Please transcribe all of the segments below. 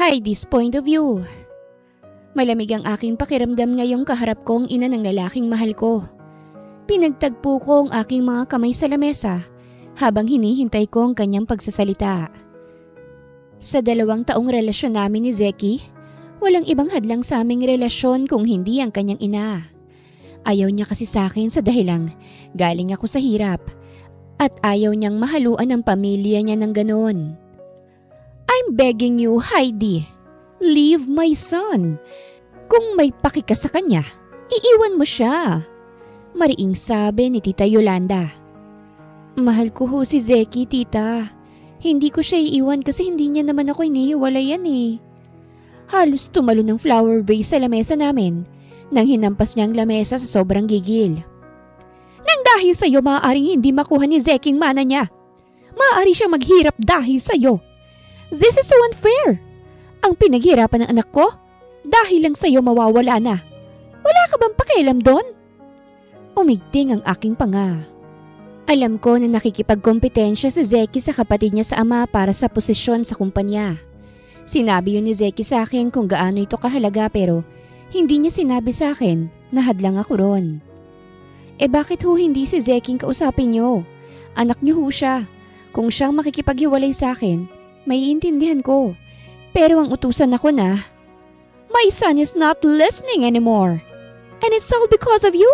Heidi's point of view. Malamig ang aking pakiramdam ngayong kaharap ko ang ina ng lalaking mahal ko. Pinagtagpo ko ang aking mga kamay sa lamesa habang hinihintay ko ang kanyang pagsasalita. Sa 2 taong relasyon namin ni Zeki, walang ibang hadlang sa aming relasyon kung hindi ang kanyang ina. Ayaw niya kasi sa akin sa dahilang galing ako sa hirap at ayaw niyang mahaluan ang pamilya niya ng ganon. I'm begging you, Heidi. Leave my son. Kung may paki ka sa kanya, iiwan mo siya. Mariing sabi ni Tita Yolanda. Mahal ko ho si Zeki, tita. Hindi ko siya iiwan kasi hindi niya naman ako inihiwalayan eh. Halos tumalo ng flower vase sa lamesa namin nang hinampas niya ang lamesa sa sobrang gigil. Nang dahil sa'yo, maaaring hindi makuha ni Zeki ang mana niya. Maaari siyang maghirap dahil sa'yo. This is so unfair. Ang pinaghirapan ng anak ko, dahil lang sa'yo mawawala na. Wala ka bang pakialam doon? Umigting ang aking panga. Alam ko na nakikipagkompetensya si Zeki sa kapatid niya sa ama para sa posisyon sa kumpanya. Sinabi yun ni Zeki sa akin kung gaano ito kahalaga pero hindi niya sinabi sa akin na hadlang ako ron. Bakit ho hindi si Zeki ang kausapin niyo? Anak niyo ho siya. Kung siyang makikipaghiwalay sa akin, may intindihan ko. Pero ang utusan ako na, my son is not listening anymore. And it's all because of you.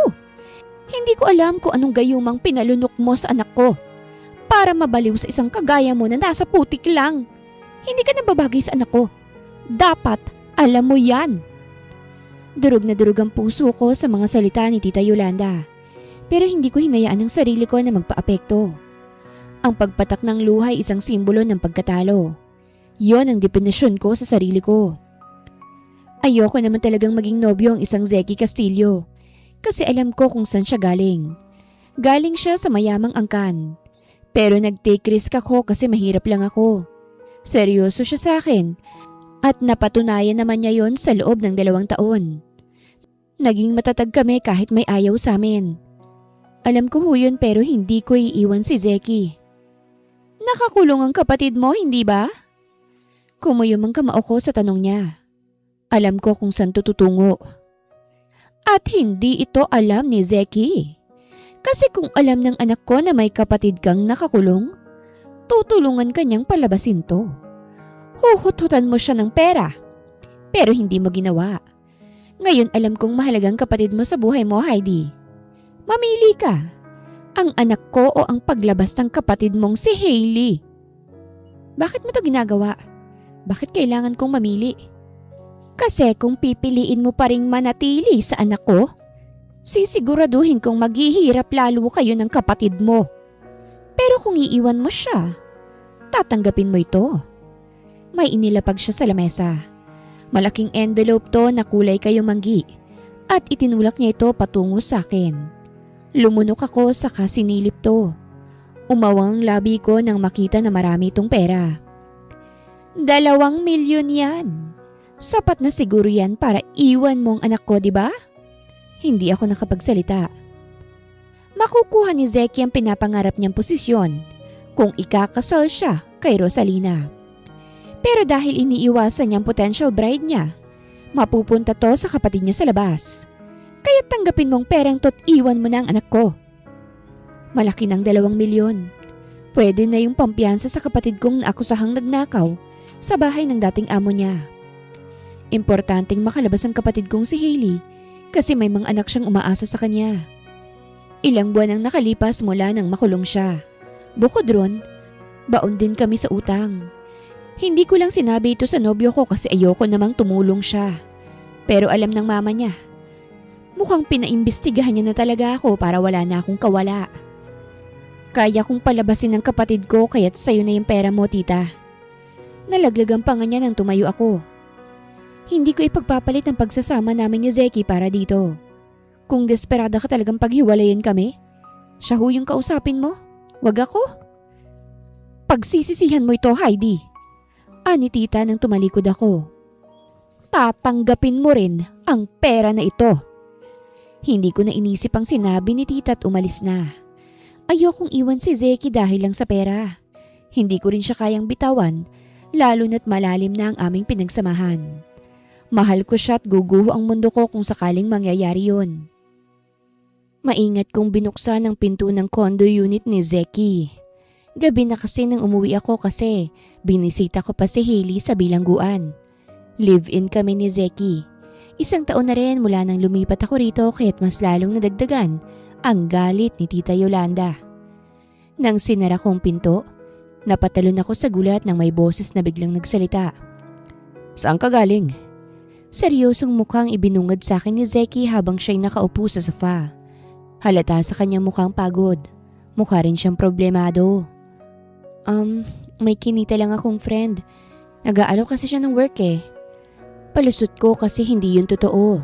Hindi ko alam kung anong gayumang pinalunok mo sa anak ko para mabaliw sa isang kagaya mo na nasa putik lang. Hindi ka nababagay sa anak ko. Dapat alam mo yan. Durog na durog ang puso ko sa mga salita ni Tita Yolanda. Pero hindi ko hinayaan ang sarili ko na magpaapekto. Ang pagpatak ng luha ay isang simbolo ng pagkatalo. Yon ang definisyon ko sa sarili ko. Ayoko naman talagang maging nobyo ang isang Zeki Castillo. Kasi alam ko kung saan siya galing. Galing siya sa mayamang angkan. Pero nag-take risk ako kasi mahirap lang ako. Seryoso siya sa akin. At napatunayan naman niya yon sa loob ng 2 taon. Naging matatag kami kahit may ayaw sa amin. Alam ko ho yun pero hindi ko iiwan si Zeki. Nakakulong ang kapatid mo, hindi ba? Kumuyom ang kamao ko sa tanong niya. Alam ko kung saan tututungo. At hindi ito alam ni Zeki. Kasi kung alam ng anak ko na may kapatid kang nakakulong, tutulungan kanyang palabasin to. Huhut-hutan mo siya ng pera. Pero hindi mo ginawa. Ngayon alam kong mahalagang kapatid mo sa buhay mo, Heidi. Mamili ka. Ang anak ko o ang paglabas ng kapatid mong si Hailey? Bakit mo to ginagawa? Bakit kailangan kong mamili? Kasi kung pipiliin mo pa ring manatili sa anak ko, sisiguraduhin kong maghihirap lalo kayo ng kapatid mo. Pero kung iiwan mo siya, tatanggapin mo ito. May inilapag siya sa lamesa. Malaking envelope to na kulay kayumanggi at itinulak niya ito patungo sa akin. Lumunok ako sa kasinilip to. Umawang labi ko nang makita na marami itong pera. 2 milyon yan. Sapat na siguro yan para iwan mong anak ko, di ba? Hindi ako nakapagsalita. Makukuha ni Zeki ang pinapangarap niyang posisyon kung ikakasal siya kay Rosalina. Pero dahil iniiwasan niyang potential bride niya, mapupunta to sa kapatid niya sa labas. Kaya tanggapin mong perang to't iwan mo na ang anak ko. Malaki ng 2 milyon. Pwede na yung pampiyansa sa kapatid kong naakusahang nagnakaw sa bahay ng dating amo niya. Importanteng makalabas ang kapatid kong si Hailey kasi may mga anak siyang umaasa sa kanya. Ilang buwan ang nakalipas mula nang makulong siya. Bukod ron, baon din kami sa utang. Hindi ko lang sinabi ito sa nobyo ko kasi ayoko namang tumulong siya. Pero alam ng mama niya. Mukhang pinaimbestigahan niya na talaga ako para wala na akong kawala. Kaya kong palabasin ng kapatid ko kaya't sayo na yung pera mo, tita. Nalaglagan pa nga niya nang tumayo ako. Hindi ko ipagpapalit ang pagsasama namin ni Zeki para dito. Kung desperada ka talagang paghiwalayin kami, siya ho yung kausapin mo. Wag ako. Pagsisisihan mo ito, Heidi. Ani tita nang tumalikod ako. Tatanggapin mo rin ang pera na ito. Hindi ko na inisip ang sinabi ni tita at umalis na. Ayokong iwan si Zeki dahil lang sa pera. Hindi ko rin siya kayang bitawan lalo na't malalim na ang aming pinagsamahan. Mahal ko siya at guguho ang mundo ko kung sakaling mangyayari yun. Maingat kong binuksan ang pinto ng condo unit ni Zeki. Gabi na kasi nang umuwi ako kasi binisita ko pa si Hailey sa bilangguan. Live-in kami ni Zeki. 1 taon na rin mula nang lumipat ako rito kaya't mas lalong nadagdagan ang galit ni Tita Yolanda. Nang sinara kong pinto, napatalon ako sa gulat nang may boses na biglang nagsalita. "Saan ka galing?" Seryosong mukhang ibinungad sa akin ni Zeki habang siya'y nakaupo sa sofa. Halata sa kanyang mukhang pagod. Mukha rin siyang problemado. May kinita lang akong friend. Nag-aalok kasi siya ng work eh. Palusot ko kasi hindi yun totoo.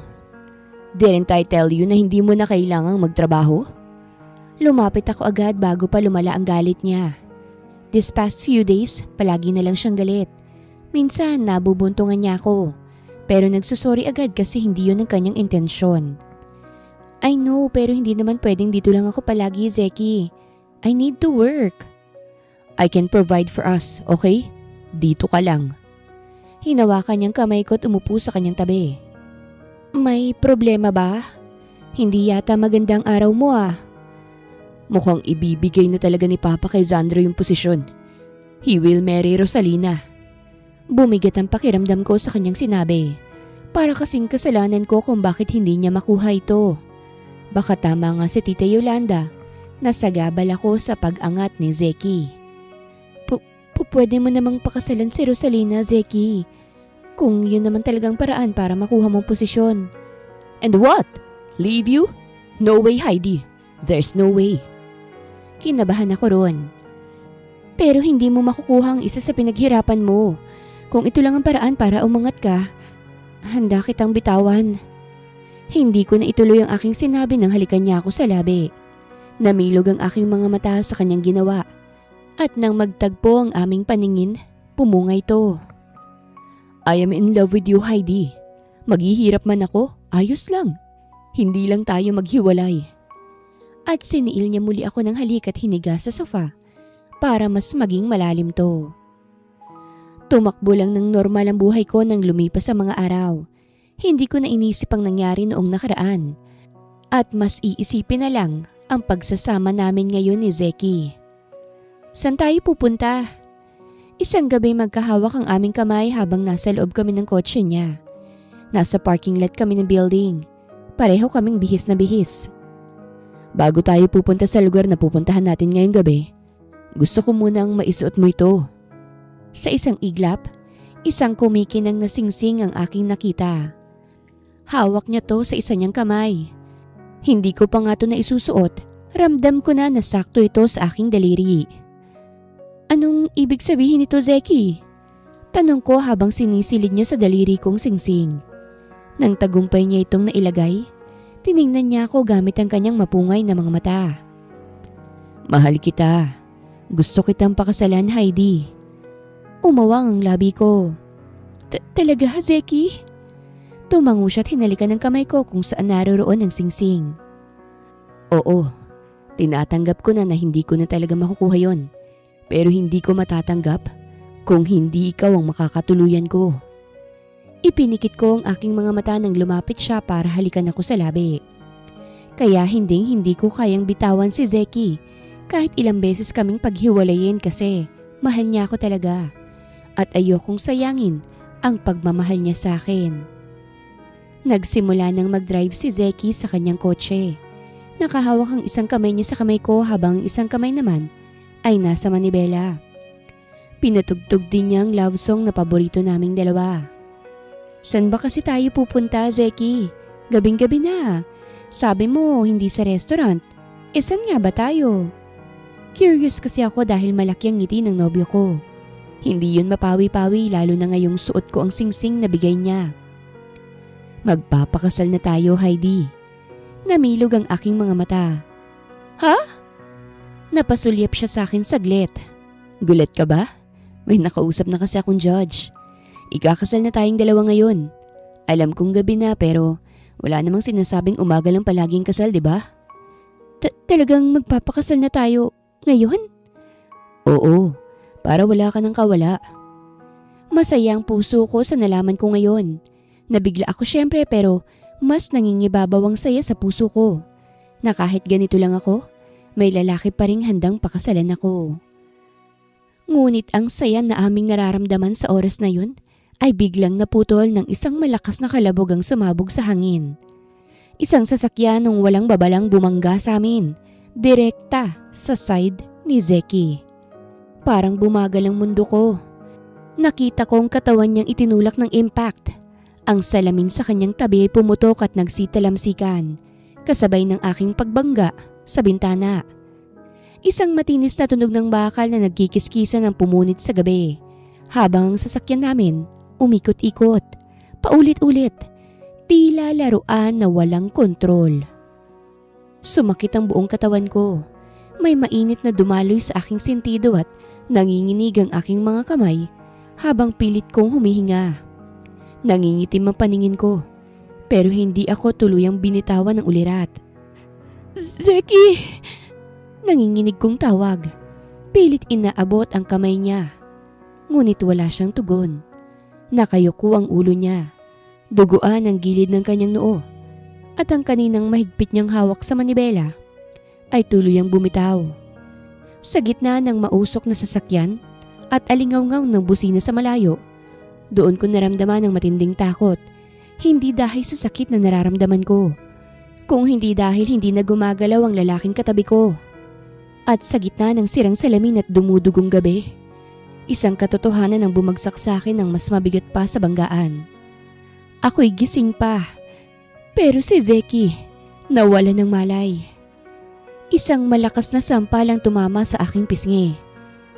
"Didn't I tell you na hindi mo na kailangang magtrabaho?" Lumapit ako agad bago pa lumala ang galit niya. This past few days, palagi na lang siyang galit. Minsan, nabubuntungan niya ako. Pero nagsusorry agad kasi hindi yun ang kanyang intensyon. I know, pero hindi naman pwedeng dito lang ako palagi, Zeki. I need to work. "I can provide for us, okay? Dito ka lang." Hinawakan niyang kamay ko at umupo sa kanyang tabi. "May problema ba? Hindi yata magandang araw mo ah." Mukhang ibibigay na talaga ni Papa kay Zandro yung posisyon. He will marry Rosalina. Bumigat ang pakiramdam ko sa kanyang sinabi. Para kasing kasalanan ko kung bakit hindi niya makuha ito. Baka tama nga si Tita Yolanda. Nasagabal ako sa pag-angat ni Zeki. Pwede mo namang pakasalan si Rosalina, Zeki. Kung yun naman talagang paraan para makuha mong posisyon. "And what? Leave you? No way, Heidi. There's no way." Kinabahan ako ron. "Pero hindi mo makukuha ang isa sa pinaghirapan mo. Kung ito lang ang paraan para umangat ka, handa kitang bitawan." Hindi ko na ituloy ang aking sinabi nang halikan niya ako sa labi. Namilog ang aking mga mata sa kanyang ginawa. At nang magtagpo ang aming paningin, pumunga ito. "I am in love with you, Heidi. Maghihirap man ako, ayos lang. Hindi lang tayo maghiwalay." At siniil niya muli ako ng halik at hiniga sa sofa para mas maging malalim to. Tumakbo lang ng normal ang buhay ko nang lumipas sa mga araw. Hindi ko na inisip ang nangyari noong nakaraan. At mas iisipin na lang ang pagsasama namin ngayon ni Zeki. "Saan tayo pupunta?" Isang gabi magkahawak ang aming kamay habang nasa loob kami ng kotse niya. Nasa parking lot kami ng building. Pareho kaming bihis na bihis. "Bago tayo pupunta sa lugar na pupuntahan natin ngayong gabi, gusto ko munang maisuot mo ito." Sa isang iglap, isang kumikinang na singsing ang aking nakita. Hawak niya to sa isa niyang kamay. Hindi ko pa nga to na isusuot, ramdam ko na nasakto ito sa aking daliri. "Anong ibig sabihin nito, Zeki?" Tanong ko habang sinisilid niya sa daliri kong singsing. Nang tagumpay niya itong nailagay, tiningnan niya ako gamit ang kanyang mapungay na mga mata. "Mahal kita. Gusto kitang pakasalan, Heidi." Umawang ang labi ko. Talaga, Zeki?" Tumango siya at hinalikan ng kamay ko kung saan naroroon ang singsing. "Oo, tinatanggap ko na hindi ko na talaga makukuha yon. Pero hindi ko matatanggap kung hindi ikaw ang makakatuluyan ko." Ipinikit ko ang aking mga mata nang lumapit siya para halikan ako sa labi. Kaya hindi ko kayang bitawan si Zeki kahit ilang beses kaming paghiwalayin kasi mahal niya ako talaga. At ayokong sayangin ang pagmamahal niya sa akin. Nagsimula nang mag-drive si Zeki sa kanyang kotse. Nakahawak ang isang kamay niya sa kamay ko habang ang isang kamay naman ay nasa manibela. Pinatugtog din niya ang love song na paborito naming dalawa. "San ba kasi tayo pupunta, Zeki? Gabing-gabi na. Sabi mo hindi sa restaurant. Saan nga ba tayo?" Curious kasi ako dahil malaki ang ngiti ng nobyo ko. Hindi yun mapawi-pawi lalo na ngayong suot ko ang singsing na bigay niya. "Magpapakasal na tayo, Heidi." Namilog ang aking mga mata. "Ha?" Napasulyap siya sa akin saglit. "Gulat ka ba? May nakausap na kasi akong judge. Ikakasal na tayong dalawa ngayon. Alam kong gabi na pero wala namang sinasabing umaga lang palaging kasal, di ba?" Talagang magpapakasal na tayo ngayon?" "Oo. Para wala ka ng kawala." Masaya ang puso ko sa nalaman ko ngayon. Nabigla ako syempre pero mas nangingibabaw ang saya sa puso ko. Na kahit ganito lang ako, may lalaki pa ring handang pakasalan ako. Ngunit ang saya na aming nararamdaman sa oras na yun ay biglang naputol ng isang malakas na kalabog ang sumabog sa hangin. Isang sasakyan ng walang babalang bumangga sa amin, direkta sa side ni Zeki. Parang bumagal ang mundo ko. Nakita kong katawan niyang itinulak ng impact. Ang salamin sa kanyang tabi ay pumutok at nagsitalamsikan, kasabay ng aking pagbangga sa bintana. Isang matinis na tunog ng bakal na nagkikiskisan ng pumunit sa gabi, habang ang sasakyan namin umikot-ikot, paulit-ulit, tila laruan na walang kontrol. Sumakit ang buong katawan ko. May mainit na dumaloy sa aking sentido at nanginginig ang aking mga kamay habang pilit kong humihinga. Nangingitim ang paningin ko, pero hindi ako tuluyang binitawan ng ulirat. Zeki! Nanginginig kong tawag. Pilit inaabot ang kamay niya. Ngunit wala siyang tugon. Nakayuko ang ulo niya. Duguan ang gilid ng kanyang noo. At ang kaninang mahigpit niyang hawak sa manibela ay tuluyang bumitaw. Sa gitna ng mausok na sasakyan at alingaw-ngaw ng busina sa malayo, doon ko naramdaman ng matinding takot. Hindi dahil sa sakit na nararamdaman ko, kung hindi dahil hindi na gumagalaw ang lalaking katabi ko. At sa gitna ng sirang salamin at dumudugong gabi, isang katotohanan ang bumagsak sa akin ng mas mabigat pa sa banggaan. Ako'y gising pa, pero si Zeki nawala ng malay. Isang malakas na sampalang tumama sa aking pisngi,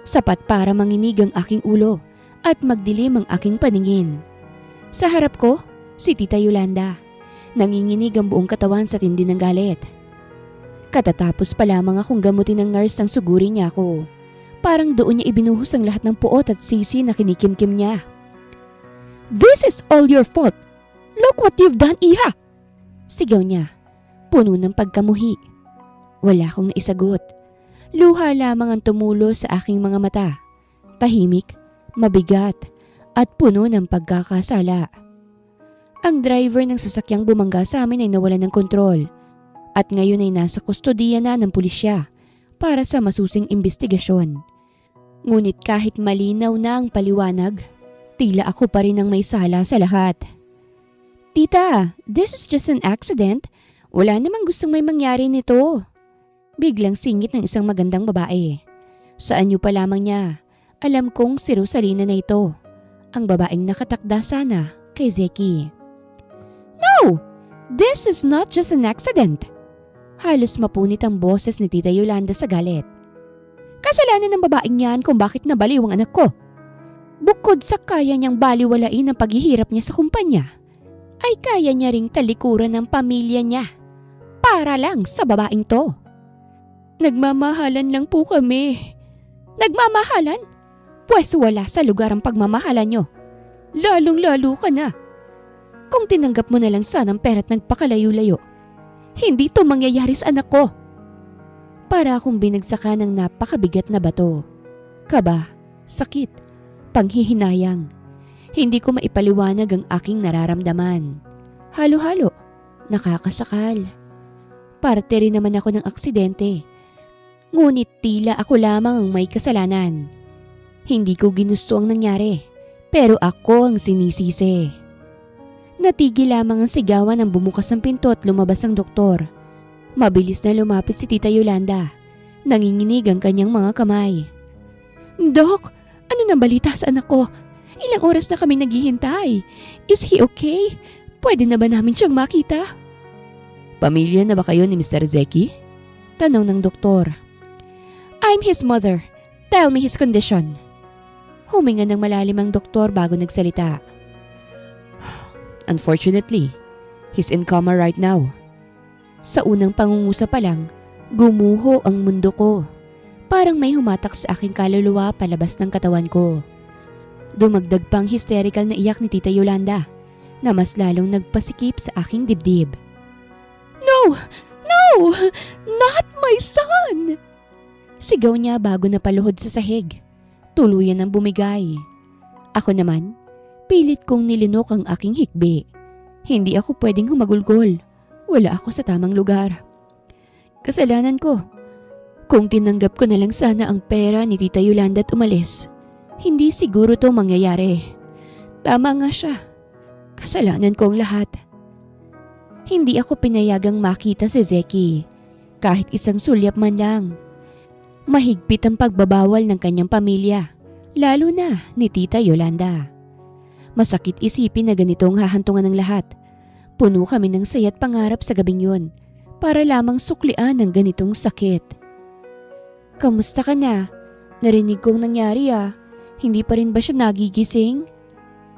sapat para manginig ang aking ulo at magdilim ang aking paningin. Sa harap ko, si Tita Yolanda. Nanginginig ang buong katawan sa tindi ng galit. Katatapos pa lamang akong gamutin ng nurse nang sugurin niya ako. Parang doon niya ibinuhos ang lahat ng puot at sisi na kinikimkim niya. "This is all your fault! Look what you've done, Iha!" Sigaw niya, puno ng pagkamuhi. Wala akong naisagot. Luha lamang ang tumulo sa aking mga mata. Tahimik, mabigat, at puno ng pagkakasala. Ang driver ng sasakyang bumangga sa amin ay nawalan ng kontrol at ngayon ay nasa kustodiya na ng pulisya para sa masusing investigasyon. Ngunit kahit malinaw na ang paliwanag, tila ako pa rin ang may sala sa lahat. "Tita, this is just an accident. Wala namang gustong may mangyari nito." Biglang singit ng isang magandang babae. Sa anyo pa lamang niya, alam kong si Rosalina na ito, ang babaeng nakatakda sana kay Zeki. "No! This is not just an accident!" Halos mapunit ang boses ni Tita Yolanda sa galit. "Kasalanan ng babaeng yan kung bakit nabaliw ang anak ko. Bukod sa kaya niyang baliwalain ang paghihirap niya sa kumpanya, ay kaya niya ring talikuran ng pamilya niya para lang sa babaeng to. Nagmamahalan lang po kami." "Nagmamahalan? Pwes wala sa lugar ang pagmamahalan niyo. Lalong-lalo ka na. Kung tinanggap mo na lang sana ang pera't nagpakalayo-layo, hindi to mangyayari sa anak ko." Para akong binagsakan ng napakabigat na bato. Kaba, sakit, panghihinayang. Hindi ko maipaliwanag ang aking nararamdaman. Halo-halo, nakakasakal. Parte rin naman ako ng aksidente. Ngunit tila ako lamang ang may kasalanan. Hindi ko ginusto ang nangyari, pero ako ang sinisisi. Natigil lamang ang sigawan nang bumukas ang pinto at lumabas ang doktor. Mabilis na lumapit si Tita Yolanda. Nanginginig ang kanyang mga kamay. "Dok, ano nang balita sa anak ko? Ilang oras na kami naghihintay. Is he okay? Pwede na ba namin siyang makita?" "Pamilya na ba kayo ni Mr. Zeki?" tanong ng doktor. "I'm his mother. Tell me his condition." Huminga ng malalim ang doktor bago nagsalita. "Unfortunately, he's in coma right now." Sa unang pangungusap pa lang, gumuho ang mundo ko. Parang may humatak sa aking kaluluwa palabas ng katawan ko. Dumagdag pang hysterical na iyak ni Tita Yolanda na mas lalong nagpasikip sa aking dibdib. "No! No! Not my son!" Sigaw niya bago napaluhod sa sahig. Tuluyan ang bumigay. Ako naman, pilit kong nilinok ang aking hikbi. Hindi ako pwedeng humagulgol. Wala ako sa tamang lugar. Kasalanan ko. Kung tinanggap ko na lang sana ang pera ni Tita Yolanda at umalis, hindi siguro to mangyayari. Tama nga siya. Kasalanan ko ang lahat. Hindi ako pinayagang makita si Zeki, kahit isang sulyap man lang. Mahigpit ang pagbabawal ng kanyang pamilya, lalo na ni Tita Yolanda. Masakit isipin na ganitong hahantungan ng lahat. Puno kami ng saya't pangarap sa gabing yun, para lamang suklian ng ganitong sakit. Kamusta ka na? Narinig kong nangyari Hindi pa rin ba siya nagigising?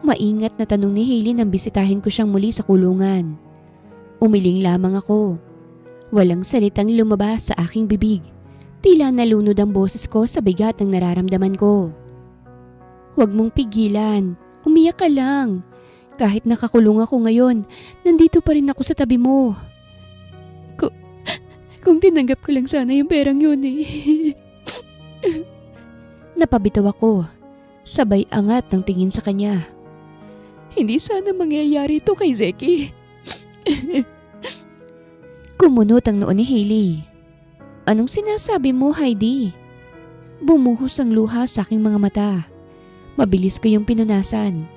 Maingat na tanong ni Hailey nang bisitahin ko siyang muli sa kulungan. Umiling lamang ako. Walang salitang lumabas sa aking bibig. Tila nalunod ang boses ko sa bigat ng nararamdaman ko. Huwag mong pigilan. Umiyak ka lang. Kahit nakakulong ako ngayon, nandito pa rin ako sa tabi mo. Kung tinanggap ko lang sana yung perang yun Napabitaw ako. Sabay angat ng tingin sa kanya. Hindi sana mangyayari ito kay Zeki. Kumunot ang noo ni Hailey. Anong sinasabi mo, Heidi? Bumuhos ang luha sa aking mga mata. Mabilis ko yung pinunasan.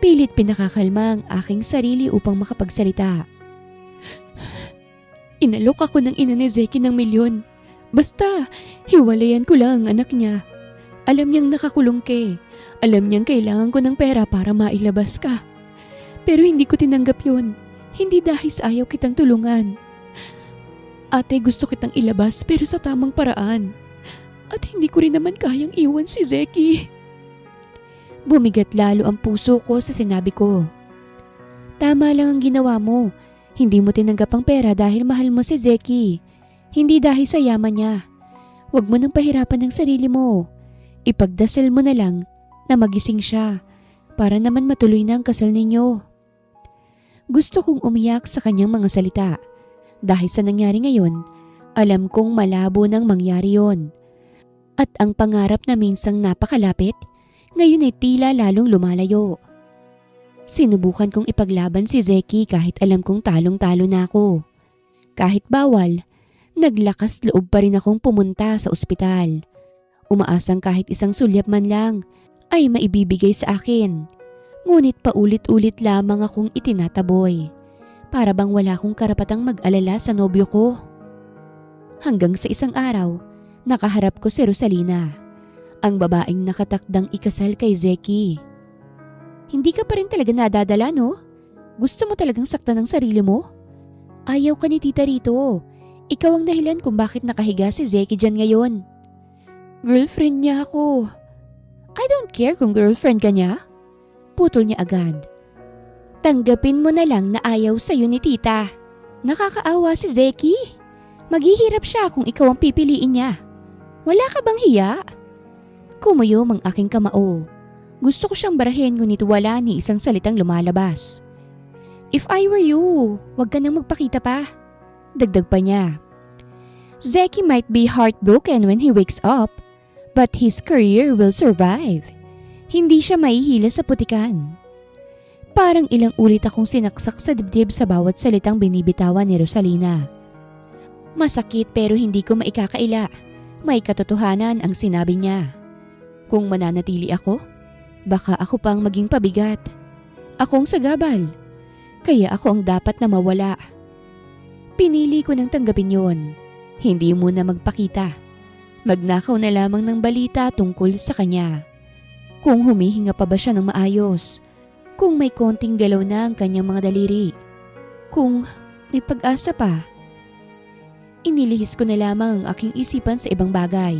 Pilit pinakakalma ang aking sarili upang makapagsalita. Inalok ako ng ina ni Zeki ng milyon. Basta, hiwalayan ko lang ang anak niya. Alam niyang nakakulong ka. Alam niyang kailangan ko ng pera para mailabas ka. Pero hindi ko tinanggap yun. Hindi dahil sa ayaw kitang tulungan. Ate, gusto kitang ilabas pero sa tamang paraan. At hindi ko rin naman kayang iwan si Zeki. Bumigat lalo ang puso ko sa sinabi ko. Tama lang ang ginawa mo. Hindi mo tinanggap ang pera dahil mahal mo si Zeki. Hindi dahil sa yaman niya. Huwag mo nang pahirapan ang sarili mo. Ipagdasal mo na lang na magising siya para naman matuloy na ang kasal ninyo. Gusto kong umiyak sa kanyang mga salita. Dahil sa nangyari ngayon, alam kong malabo nang mangyari yon. At ang pangarap na minsang napakalapit, ngayon ay tila lalong lumalayo. Sinubukan kong ipaglaban si Zeki kahit alam kong talong-talo na ako. Kahit bawal, naglakas loob pa rin akong pumunta sa ospital. Umaasang kahit isang sulyap man lang ay maibibigay sa akin. Ngunit paulit-ulit lamang akong itinataboy. Para bang wala akong karapatang mag-alala sa nobyo ko. Hanggang sa isang araw, nakaharap ko si Rosalina, ang babaeng nakatakdang ikasal kay Zeki. Hindi ka pa rin talaga nadadala, no? Gusto mo talagang saktan ang sarili mo? Ayaw ka ni tita rito. Ikaw ang dahilan kung bakit nakahiga si Zeki dyan ngayon. Girlfriend niya ako. I don't care kung girlfriend ka niya. Putol niya agad. Tanggapin mo na lang na ayaw sa'yo ni tita. Nakakaawa si Zeki. Maghihirap siya kung ikaw ang pipiliin niya. Wala ka bang hiya? Kumuyom ang aking kamao. Gusto ko siyang barahin ngunit wala ni isang salitang lumalabas. If I were you, wag ka nang magpakita pa. Dagdag pa niya. Zeki might be heartbroken when he wakes up, but his career will survive. Hindi siya mahihila sa putikan. Parang ilang ulit akong sinaksak sa dibdib sa bawat salitang binibitawan ni Rosalina. Masakit pero hindi ko maikakaila. May katotohanan ang sinabi niya. Kung mananatili ako, baka ako pang maging pabigat. Akong sagabal. Kaya ako ang dapat na mawala. Pinili ko nang tanggapin yon. Hindi muna magpakita. Magnakaw na lamang ng balita tungkol sa kanya. Kung humihinga pa ba siya ng maayos. Kung may konting galaw na ang kanyang mga daliri. Kung may pag-asa pa. Inilihis ko na lamang ang aking isipan sa ibang bagay.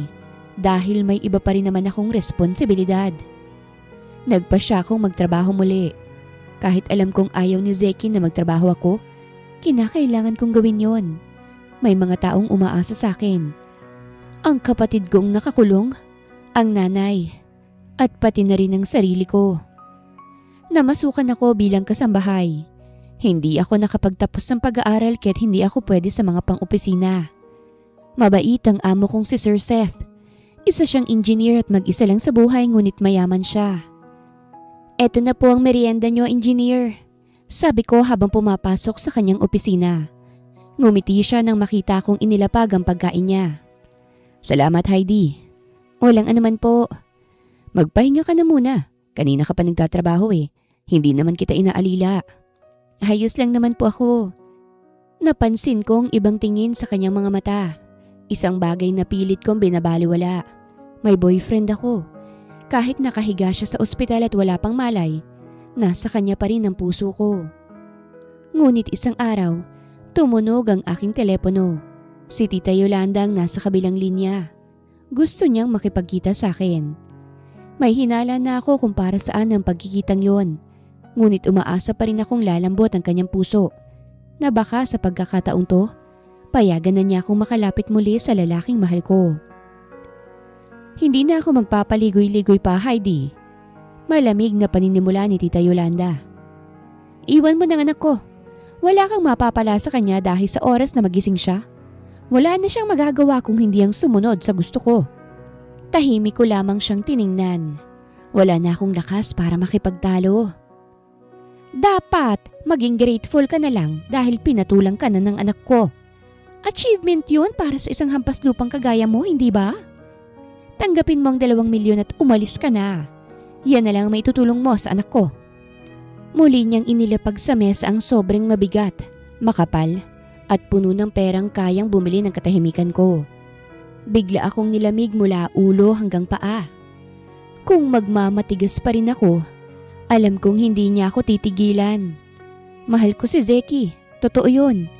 Dahil may iba pa rin naman akong responsibilidad. Nagpasya akong magtrabaho muli. Kahit alam kong ayaw ni Zeki na magtrabaho ako, kinakailangan kong gawin yon. May mga taong umaasa sa akin. Ang kapatid kong nakakulong, ang nanay, at pati na rin ang sarili ko. Namasukan ako bilang kasambahay. Hindi ako nakapagtapos ng pag-aaral kaya't hindi ako pwede sa mga pang-opisina. Mabait ang amo kong si Sir Seth. Isa siyang engineer at mag-isa lang sa buhay ngunit mayaman siya. Eto na po ang merienda nyo, engineer. Sabi ko habang pumapasok sa kanyang opisina. Ngumiti siya nang makita kong inilapag ang pagkain niya. Salamat, Heidi. Walang anuman po. Magpahinga ka na muna. Kanina ka pa nagtatrabaho eh. Hindi naman kita inaalila. Ayos lang naman po ako. Napansin kong ibang tingin sa kanyang mga mata. Isang bagay na pilit kong binabaliwala. May boyfriend ako. Kahit nakahiga siya sa ospital at wala pang malay, nasa kanya pa rin ang puso ko. Ngunit isang araw, tumunog ang aking telepono. Si Tita Yolanda ang nasa kabilang linya. Gusto niyang makipagkita sa akin. May hinala na ako kung para saan ang pagkikitang yon. Ngunit umaasa pa rin akong lalambot ang kanyang puso. Na baka sa pagkakataong to, payagan na niya akong makalapit muli sa lalaking mahal ko. Hindi na ako magpapaligoy-ligoy pa, Heidi. Malamig na paninimula ni Tita Yolanda. Iwan mo ng anak ko. Wala kang mapapala sa kanya dahil sa oras na magising siya. Wala na siyang magagawa kung hindi ang sumunod sa gusto ko. Tahimik ko lamang siyang tiningnan. Wala na akong lakas para makipagtalo. Dapat maging grateful ka na lang dahil pinatulang ka na ng anak ko. Achievement yun para sa isang hampas lupang kagaya mo, hindi ba? Tanggapin mo ang 2 milyon at umalis ka na. Yan na lang may tutulong mo sa anak ko. Muli niyang inilapag sa mesa ang sobrang mabigat, makapal, at puno ng perang kayang bumili ng katahimikan ko. Bigla akong nilamig mula ulo hanggang paa. Kung magmamatigas pa rin ako, alam kong hindi niya ako titigilan. Mahal ko si Zeki, totoo yun.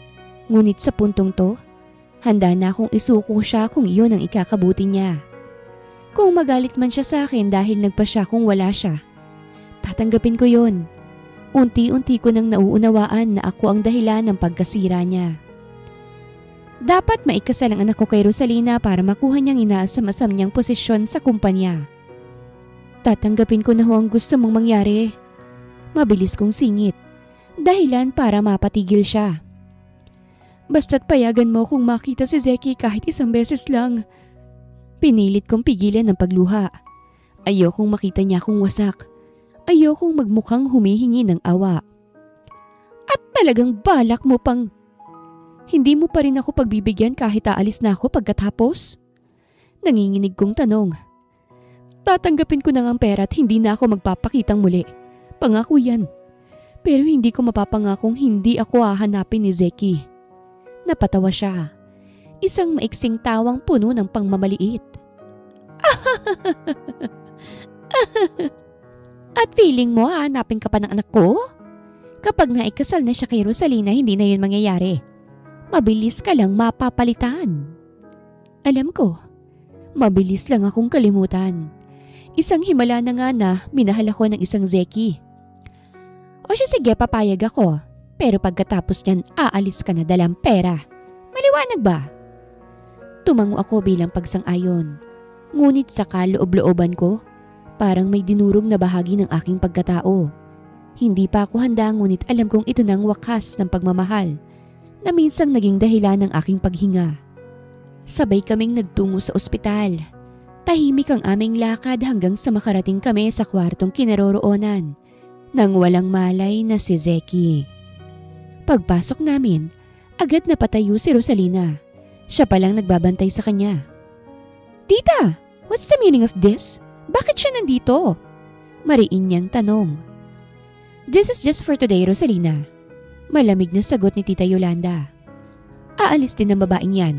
Ngunit sa puntong to, handa na akong isuko siya kung iyon ang ikakabuti niya. Kung magalit man siya sa akin dahil nagpa siya kung wala siya, tatanggapin ko yun. Unti-unti ko nang nauunawaan na ako ang dahilan ng pagkasira niya. Dapat maikasal ang anak ko kay Rosalina para makuha niyang inaasam-asam niyang posisyon sa kumpanya. Tatanggapin ko na ho ang gusto mong mangyari. Mabilis kong singit, dahilan para mapatigil siya. Basta't payagan mo kung makita si Zeki kahit isang beses lang. Pinilit kong pigilan ang pagluha. Ayokong makita niya akong wasak. Ayokong magmukhang humihingi ng awa. At talagang balak mo pang... Hindi mo pa rin ako pagbibigyan kahit aalis na ako pagkatapos? Nanginginig kong tanong. Tatanggapin ko na ang pera at hindi na ako magpapakitang muli. Pangako yan. Pero hindi ko mapapangakong hindi ako hahanapin ni Zeki. Napatawa siya. Isang maiksing tawang puno ng pangmamaliit. At feeling mo hahanapin ka pa ng anak ko? Kapag naikasal na siya kay Rosalina, hindi na yun mangyayari. Mabilis ka lang mapapalitan. Alam ko, mabilis lang akong kalimutan. Isang himala na nga na minahal ako ng isang Zeki. O siya sige, papayag ako. Pero pagkatapos niyan, aalis ka na dalang pera. Maliwanag ba? Tumango ako bilang pagsang-ayon. Ngunit sa kaloob-looban ko, parang may dinurog na bahagi ng aking pagkatao. Hindi pa ako handa ngunit alam kong ito nang wakas ng pagmamahal na minsang naging dahilan ng aking paghinga. Sabay kaming nagtungo sa ospital. Tahimik ang aming lakad hanggang sa makarating kami sa kwartong kinaroroonan nang walang malay na si Zeki. Pagpasok namin, agad napatayo si Rosalina. Siya palang nagbabantay sa kanya. Tita, what's the meaning of this? Bakit siya nandito? Mariin niyang tanong. This is just for today, Rosalina. Malamig na sagot ni Tita Yolanda. Aalis din ang babaeng yan.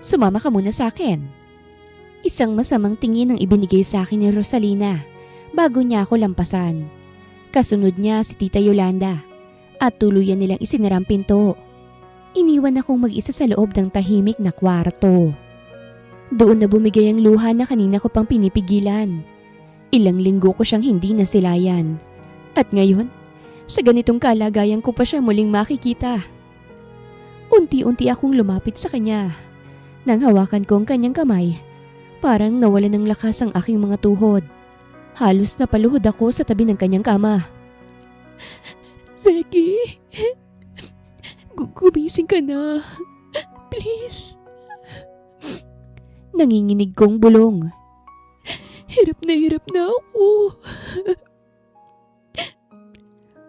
Sumama ka muna sa akin. Isang masamang tingin ang ibinigay sa akin ni Rosalina bago niya ako lampasan. Kasunod niya si Tita Yolanda at tuluyan nilang isinara ang pinto. Iniwan akong mag-isa sa loob ng tahimik na kwarto. Doon na bumigay ang luha na kanina ko pang pinipigilan. Ilang linggo ko siyang hindi nasilayan. At ngayon, sa ganitong kalagayan ko pa siya muling makikita. Unti-unti akong lumapit sa kanya. Nang hawakan ko ang kanyang kamay, parang nawalan ng lakas ang aking mga tuhod. Halos napaluhod ako sa tabi ng kanyang kama. Zeki, gumising ka na. Please. Nanginginig kong bulong. Hirap na ako.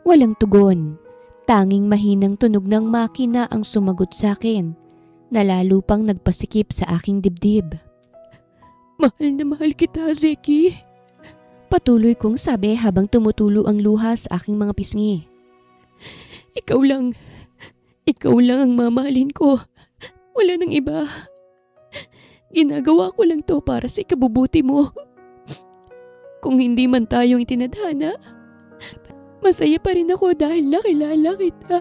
Walang tugon. Tanging mahinang tunog ng makina ang sumagot sa akin na lalo pang nagpasikip sa aking dibdib. Mahal na mahal kita, Zeki. Patuloy kong sabi habang tumutulo ang luha sa aking mga pisngi. Ikaw lang ang mamahalin ko. Wala nang iba. Ginagawa ko lang to para sa ikabubuti mo. Kung hindi man tayong itinadhana, masaya pa rin ako dahil nakilala kita.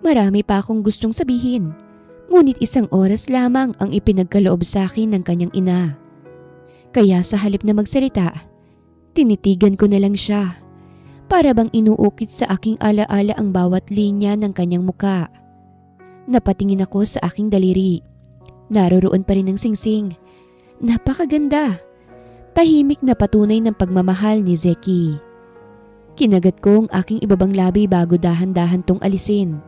Marami pa akong gustong sabihin, ngunit isang oras lamang ang ipinagkaloob sa akin ng kanyang ina. Kaya sa halip na magsalita, tinitigan ko na lang siya, para bang inuukit sa aking alaala ang bawat linya ng kanyang muka. Napatingin ako sa aking daliri. Naroroon pa rin ang singsing. Napakaganda. Tahimik na patunay ng pagmamahal ni Zeki. Kinagat ko ang aking ibabang labi bago dahan-dahan tong alisin.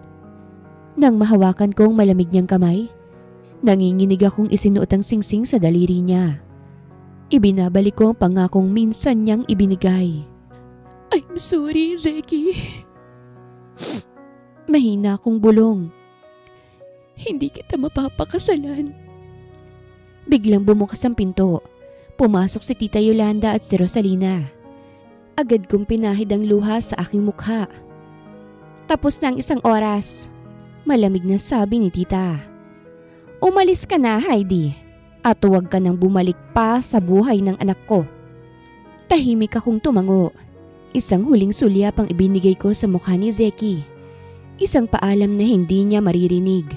Nang mahawakan ko ang malamig niyang kamay, nanginginig akong isinuot ang singsing sa daliri niya. Ibinabalik ko ang pangakong minsan niyang ibinigay. I'm sorry, Zeki. Mahina akong bulong. Hindi kita mapapakasalan. Biglang bumukas ang pinto. Pumasok si Tita Yolanda at si Rosalina. Agad kong pinahid ang luha sa aking mukha. Tapos na ang isang oras. Malamig na sabi ni Tita. Umalis ka na, Heidi. At huwag ka nang bumalik pa sa buhay ng anak ko. Tahimik akong tumango. Isang huling sulyap ang ibinigay ko sa mukha ni Zeki. Isang paalam na hindi niya maririnig.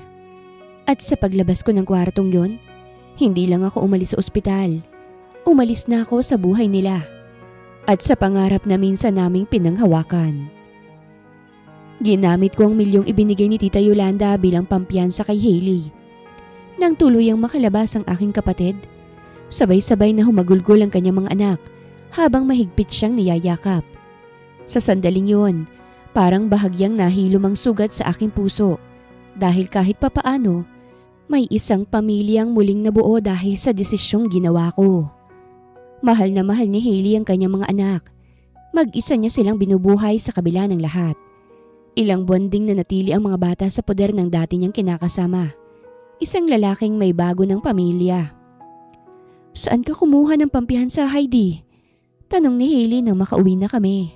At sa paglabas ko ng kwartong yon, hindi lang ako umalis sa ospital. Umalis na ako sa buhay nila. At sa pangarap na minsan naming pinanghawakan. Ginamit ko ang milyong ibinigay ni Tita Yolanda bilang pampiyansa kay Hailey. Nang tuluyang makalabas ang aking kapatid, sabay-sabay na humagulgol ang kanyang mga anak habang mahigpit siyang niyayakap. Sa sandaling yon, parang bahagyang nahilom ang sugat sa aking puso dahil kahit papaano, may isang pamilyang muling nabuo dahil sa desisyong ginawa ko. Mahal na mahal ni Hailey ang kanyang mga anak. Mag-isa niya silang binubuhay sa kabila ng lahat. Ilang buwan ding nanatili ang mga bata sa poder ng dati niyang kinakasama. Isang lalaking may bago ng pamilya. Saan ka kumuha ng pampiyansa, Heidi? Tanong ni Hailey nang makauwi na kami.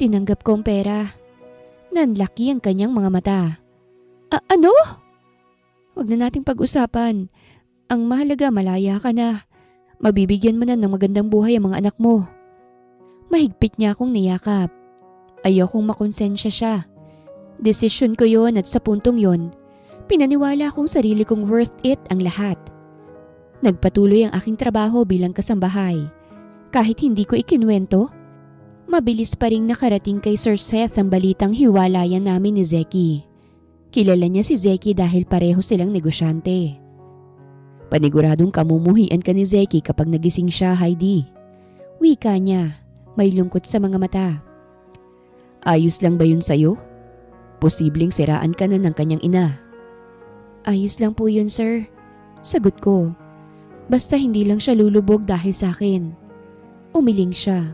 Tinanggap ko ang pera. Nanlaki ang kanyang mga mata. Ano? Huwag na nating pag-usapan. Ang mahalaga, malaya ka na. Mabibigyan mo na ng magandang buhay ang mga anak mo. Mahigpit niya akong niyakap. Ayokong makonsensya siya. Desisyon ko yon at sa puntong yon, pinaniwala akong sarili kong worth it ang lahat. Nagpatuloy ang aking trabaho bilang kasambahay. Kahit hindi ko ikinwento, mabilis pa ring nakarating kay Sir Seth ang balitang hiwalayan namin ni Zeki. Kilala niya si Zeki dahil pareho silang negosyante. Paniguradong kamumuhian ka ni Zeki kapag nagising siya, Heidi. Wika niya, may lungkot sa mga mata. Ayos lang ba yun sa'yo? Posibleng siraan ka na ng kanyang ina. Ayos lang po yun, sir. Sagot ko. Basta hindi lang siya lulubog dahil sa akin. Umiling siya.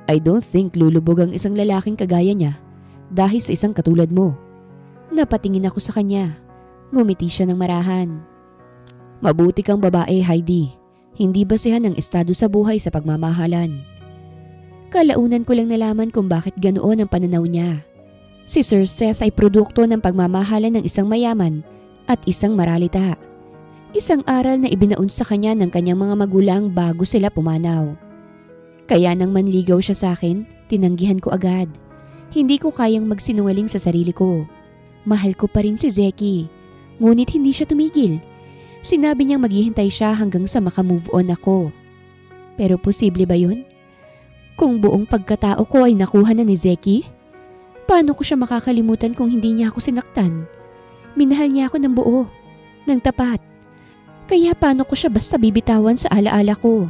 I don't think lulubog ang isang lalaking kagaya niya dahil sa isang katulad mo. Napatingin ako sa kanya. Ngumiti siya ng marahan. Mabuti kang babae, Heidi. Hindi basehan ng estado sa buhay sa pagmamahalan. Kalaunan ko lang nalaman kung bakit ganoon ang pananaw niya. Si Sir Seth ay produkto ng pagmamahalan ng isang mayaman at isang maralita. Isang aral na ibinaon sa kanya ng kanyang mga magulang bago sila pumanaw. Kaya nang manligaw siya sa akin, tinanggihan ko agad. Hindi ko kayang magsinungaling sa sarili ko. Mahal ko pa rin si Zeki, ngunit hindi siya tumigil. Sinabi niyang maghihintay siya hanggang sa makamove on ako. Pero posible ba yun? Kung buong pagkatao ko ay nakuha na ni Zeki, paano ko siya makakalimutan kung hindi niya ako sinaktan? Minahal niya ako ng buo, ng tapat. Kaya paano ko siya basta bibitawan sa alaala ko?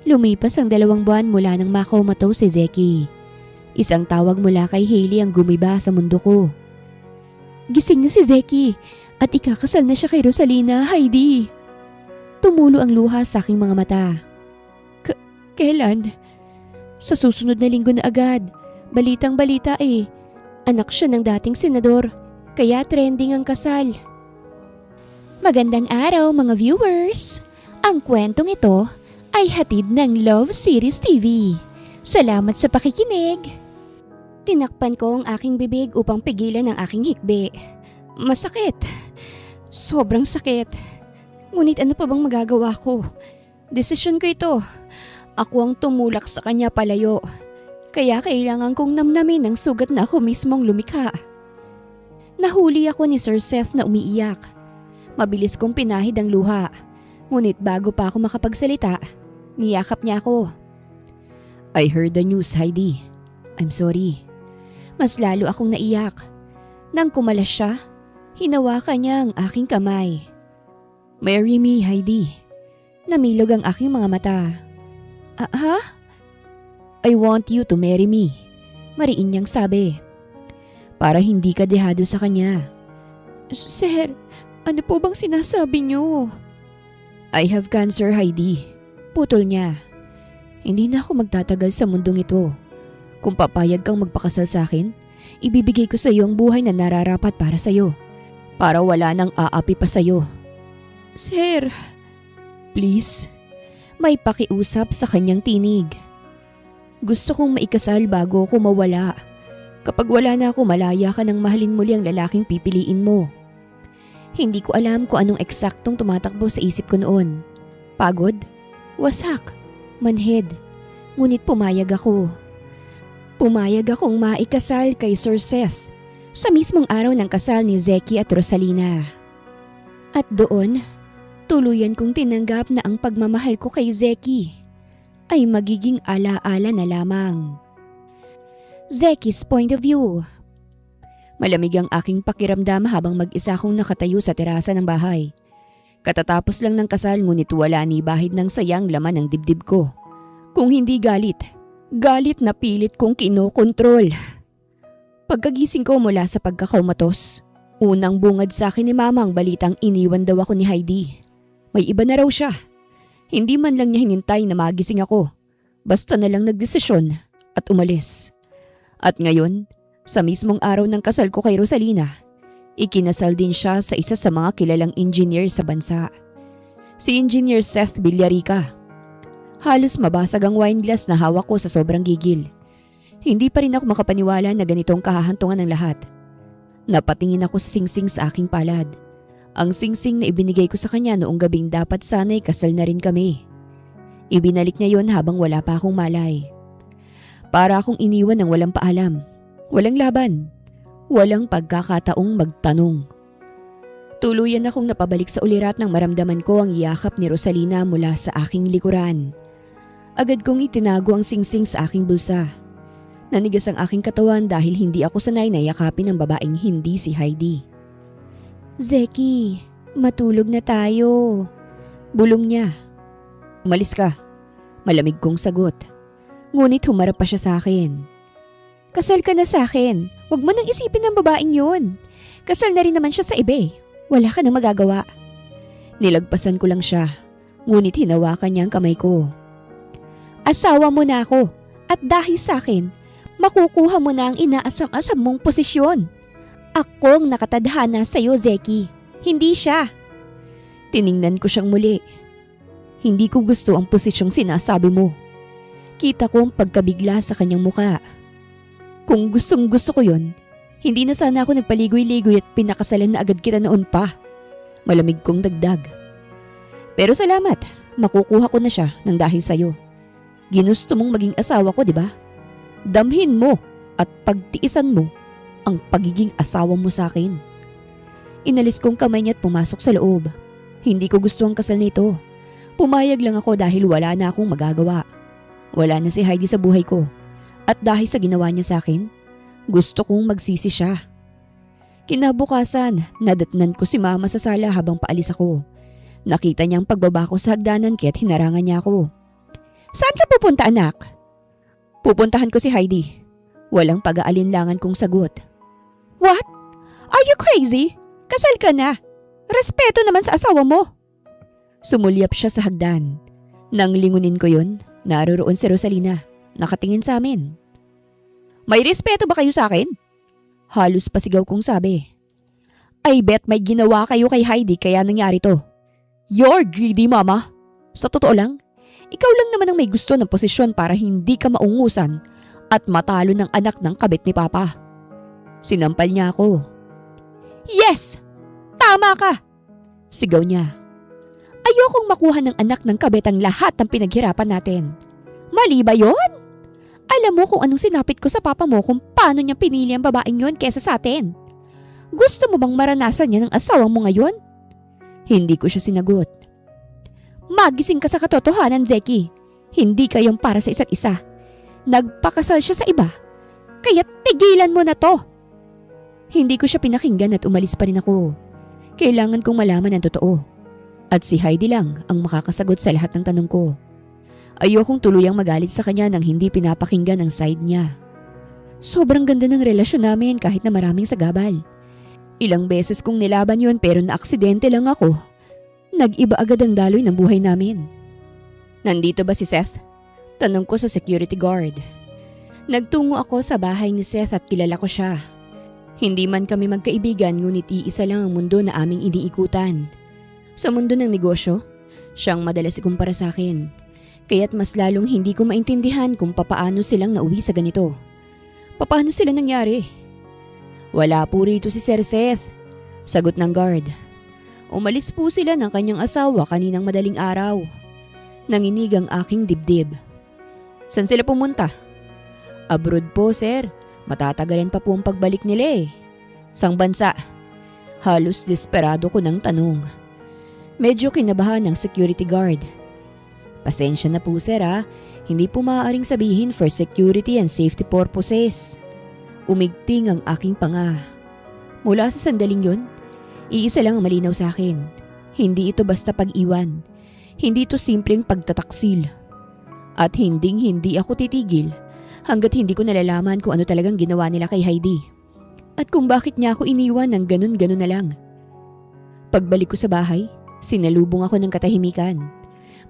Lumipas ang 2 buwan mula nang makomato si Zeki. Isang tawag mula kay Hailey ang gumiba sa mundo ko. Gising na si Zeki at ikakasal na siya kay Rosalina, Heidi. Tumulo ang luha sa aking mga mata. Kailan? Sa susunod na linggo na agad. Balitang balita eh. Anak siya ng dating senador, kaya trending ang kasal. Magandang araw mga viewers! Ang kwentong ito ay hatid ng Love Series TV. Salamat sa pakikinig! Tinakpan ko ang aking bibig upang pigilan ang aking hikbi. Masakit. Sobrang sakit. Ngunit ano pa bang magagawa ko? Desisyon ko ito. Ako ang tumulak sa kanya palayo. Kaya kailangan kong namnamin ang sugat na ako mismong lumikha. Nahuli ako ni Sir Seth na umiiyak. Mabilis kong pinahid ang luha. Ngunit bago pa ako makapagsalita, niyakap niya ako. I heard the news, Heidi. I'm sorry. Mas lalo akong naiyak. Nang kumalas siya, hinawakan niya ang aking kamay. Marry me, Heidi. Namilog ang aking mga mata. Ha? I want you to marry me. Mariin niyang sabi. Para hindi ka dehado sa kanya. Sir, ano po bang sinasabi niyo? I have cancer, Heidi. Putol niya. Hindi na ako magtatagal sa mundong ito. Kung papayag kang magpakasal sa akin, ibibigay ko sa iyo ang buhay na nararapat para sa iyo. Para wala nang aapi pa sa iyo. Sir, please. May pakiusap sa kanyang tinig. Gusto kong maikasal bago ako mawala. Kapag wala na ako, malaya ka nang mahalin muli ang lalaking pipiliin mo. Hindi ko alam kung anong eksaktong tumatakbo sa isip ko noon. Pagod? Wasak? Manhid? Ngunit pumayag ako. Pumayag akong maikasal kay Sir Seth sa mismong araw ng kasal ni Zeki at Rosalina. At doon, tuluyan kong tinanggap na ang pagmamahal ko kay Zeki ay magiging ala-ala na lamang. Zeki's point of view. Malamig ang aking pakiramdam habang mag-isa akong nakatayo sa terasa ng bahay. Katatapos lang ng kasal ngunit wala ni bahid ng sayang laman ng dibdib ko. Kung hindi galit, galit na pilit kong kinokontrol. Pagkagising ko mula sa pagkakaumatos, unang bungad sa akin ni Mama ang balitang iniwan daw ako ni Heidi. May iba na raw siya. Hindi man lang niya hinintay na magising ako. Basta na lang nagdesisyon at umalis. At ngayon, sa mismong araw ng kasal ko kay Rosalina, ikinasal din siya sa isa sa mga kilalang engineer sa bansa. Si Engineer Seth Villarica. Halos mabasag ang wine glass na hawak ko sa sobrang gigil. Hindi pa rin ako makapaniwala na ganitong kahahantungan ng lahat. Napatingin ako sa singsing sa aking palad. Ang singsing na ibinigay ko sa kanya noong gabing dapat sana'y kasal na rin kami. Ibinalik niya yon habang wala pa akong malay. Para akong iniwan ng walang paalam. Walang laban. Walang pagkakataong magtanong. Tuluyan akong napabalik sa ulirat nang maramdaman ko ang yakap ni Rosalina mula sa aking likuran. Agad kong itinago ang singsing sa aking bulsa. Nanigas ang aking katawan dahil hindi ako sanay na yakapin ng babaeng hindi si Heidi. Zeki, matulog na tayo. Bulong niya. Umalis ka. Malamig kong sagot. Ngunit humarap pa siya sa akin. Kasal ka na sa akin. Huwag mo nang isipin ng babaeng yun. Kasal na rin naman siya sa iba eh. Wala ka nang magagawa. Nilagpasan ko lang siya. Ngunit hinawakan niya ang kamay ko. Asawa mo na ako. At dahil sa akin, makukuha mo na ang inaasam-asam mong posisyon. Akong nakatadhana sa iyo, Zeki. Hindi siya. Tiningnan ko siyang muli. Hindi ko gusto ang posisyong sinasabi mo. Kita ko ang pagkabigla sa kanyang muka. Kung gustong gusto ko yon, hindi na sana ako nagpaligoy-ligoy at pinakasalan na agad kita noon pa. Malamig kong dagdag. Pero salamat, makukuha ko na siya nang dahil sa'yo. Ginusto mong maging asawa ko, di ba? Damhin mo at pagtiisan mo ang pagiging asawa mo sa akin. Inalis kong kamay niya at pumasok sa loob. Hindi ko gusto ang kasal nito. Pumayag lang ako dahil wala na akong magagawa. Wala na si Heidi sa buhay ko. At dahil sa ginawa niya sa akin, gusto kong magsisi siya. Kinabukasan, nadatnan ko si Mama sa sala habang paalis ako. Nakita niya ang pagbaba ko sa hagdanan kaya't hinarangan niya ako. Saan ka pupunta, anak? Pupuntahan ko si Heidi. Walang pag-aalinlangan kong sagot. What? Are you crazy? Kasal ka na. Respeto naman sa asawa mo. Sumulyap siya sa hagdan. Nang lingunin ko yun, naroroon si Rosalina. nakatingin sa amin. May respeto ba kayo sa akin? Halos pasigaw kong sabi. I bet may ginawa kayo kay Heidi kaya nangyari to. You're greedy, mama. Sa totoo lang, ikaw lang naman ang may gusto ng posisyon para hindi ka maungusan at matalo ng anak ng kabit ni Papa. Sinampal niya ako. Yes! Tama ka! Sigaw niya. Ayokong makuha ng anak ng kabit ang lahat ng pinaghirapan natin. Mali ba yon? Alam mo kung anong sinapit ko sa papa mo kung paano niya pinili ang babaeng yon kesa sa atin. Gusto mo bang maranasan niya ng asawang mo ngayon? Hindi ko siya sinagot. Magising ka sa katotohanan, Zeki. Hindi kayong para sa isa't isa. Nagpakasal siya sa iba. Kaya tigilan mo na to. Hindi ko siya pinakinggan at umalis pa rin ako. Kailangan kong malaman ang totoo. At si Heidi lang ang makakasagot sa lahat ng tanong ko. Ayokong tuluyang magalit sa kanya nang hindi pinapakinggan ang side niya. Sobrang ganda ng relasyon namin kahit na maraming sagabal. Ilang beses kong nilaban yun pero naaksidente lang ako. Nag-iba agad ang daloy ng buhay namin. Nandito ba si Seth? Tanong ko sa security guard. Nagtungo ako sa bahay ni Seth at kilala ko siya. Hindi man kami magkaibigan ngunit iisa lang ang mundo na aming iniikutan. Sa mundo ng negosyo, siyang madalas ikumpara sa akin. Kaya't mas lalong hindi ko maintindihan kung papaano silang nauwi sa ganito. Papaano sila nangyari? Wala po rito si Sir Seth, sagot ng guard. Umalis po sila ng kanyang asawa kaninang madaling araw. Nanginig ang aking dibdib. Saan sila pumunta? Abroad po, sir. Matatagalan pa po ang pagbalik nila eh. Sang bansa? Halos desperado ko ng tanong. Medyo kinabahan ng security guard. Pasensya na po sir ha, hindi po maaaring sabihin for security and safety purposes. Umigting ang aking panga. Mula sa sandaling yun, iisa lang ang malinaw sa akin. Hindi ito basta pag-iwan. Hindi ito simpleng pagtataksil. At hindi ako titigil hanggat hindi ko nalalaman kung ano talagang ginawa nila kay Heidi. At kung bakit niya ako iniwan ng ganun-ganun na lang. Pagbalik ko sa bahay, sinalubong ako ng katahimikan.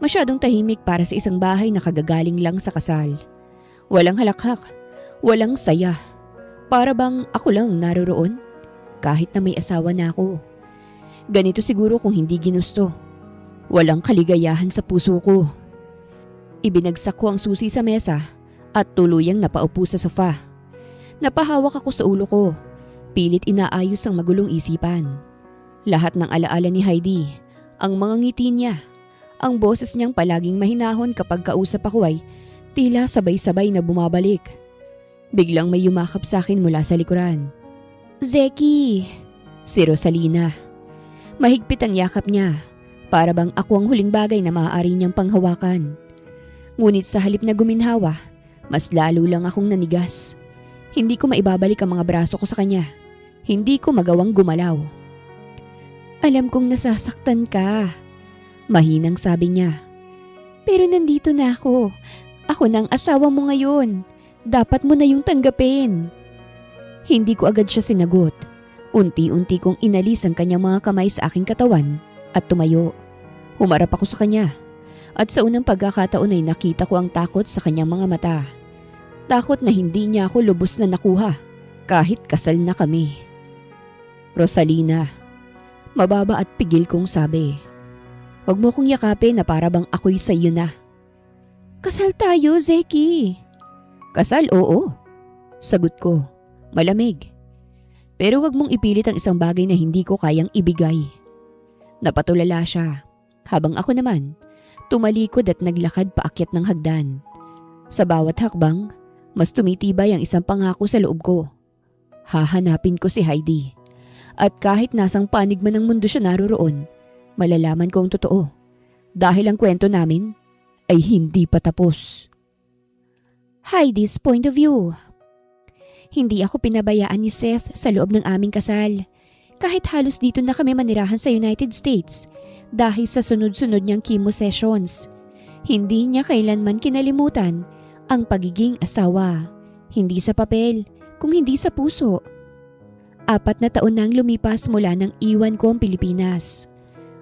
Masyadong tahimik para sa isang bahay na kagagaling lang sa kasal. Walang halakhak, walang saya. Para bang ako lang naroroon, kahit na may asawa na ako. Ganito siguro kung hindi ginusto. Walang kaligayahan sa puso ko. Ibinagsak ko ang susi sa mesa at tuluyang napaupo sa sofa. Napahawak ako sa ulo ko, pilit inaayos ang magulong isipan. Lahat ng alaala ni Heidi, ang mga ngiti niya, ang boses niyang palaging mahinahon kapag kausap ako ay tila sabay-sabay na bumabalik. Biglang may yumakap sa akin mula sa likuran. Zeki! Si Rosalina. Mahigpit ang yakap niya, para bang ako ang huling bagay na maaari niyang panghawakan. Ngunit sa halip na guminhawa, mas lalo lang akong nanigas. Hindi ko maibabalik ang mga braso ko sa kanya. Hindi ko magawang gumalaw. Alam kong nasasaktan ka. Mahinang sabi niya. Pero nandito na ako. Ako nang asawa mo ngayon. Dapat mo na yung tanggapin. Hindi ko agad siya sinagot. Unti-unti kong inalis ang kanyang mga kamay sa aking katawan at tumayo. Humarap ako sa kanya. At sa unang pagkakataon ay nakita ko ang takot sa kanyang mga mata. Takot na hindi niya ako lubos na nakuha kahit kasal na kami. Rosalina, mababa at pigil kong sabi. Huwag mo kong yakapin na para bang ako'y sa iyo na. Kasal tayo, Zeki. Kasal, oo. Sagot ko, malamig. Pero wag mong ipilit ang isang bagay na hindi ko kayang ibigay. Napatulala siya, habang ako naman, tumalikod at naglakad paakyat ng hagdan. Sa bawat hakbang, mas tumitibay ang isang pangako sa loob ko. Hahanapin ko si Heidi. At kahit nasang panig man ng mundo siya naroroon, malalaman ko ang totoo. Dahil ang kwento namin ay hindi pa tapos. Heidi's point of view. Hindi ako pinabayaan ni Seth sa loob ng aming kasal. Kahit halos dito na kami manirahan sa United States dahil sa sunod-sunod niyang chemo sessions. Hindi niya kailanman kinalimutan ang pagiging asawa. Hindi sa papel, kung hindi sa puso. 4 na taon nang lumipas mula nang iwan ko ang Pilipinas.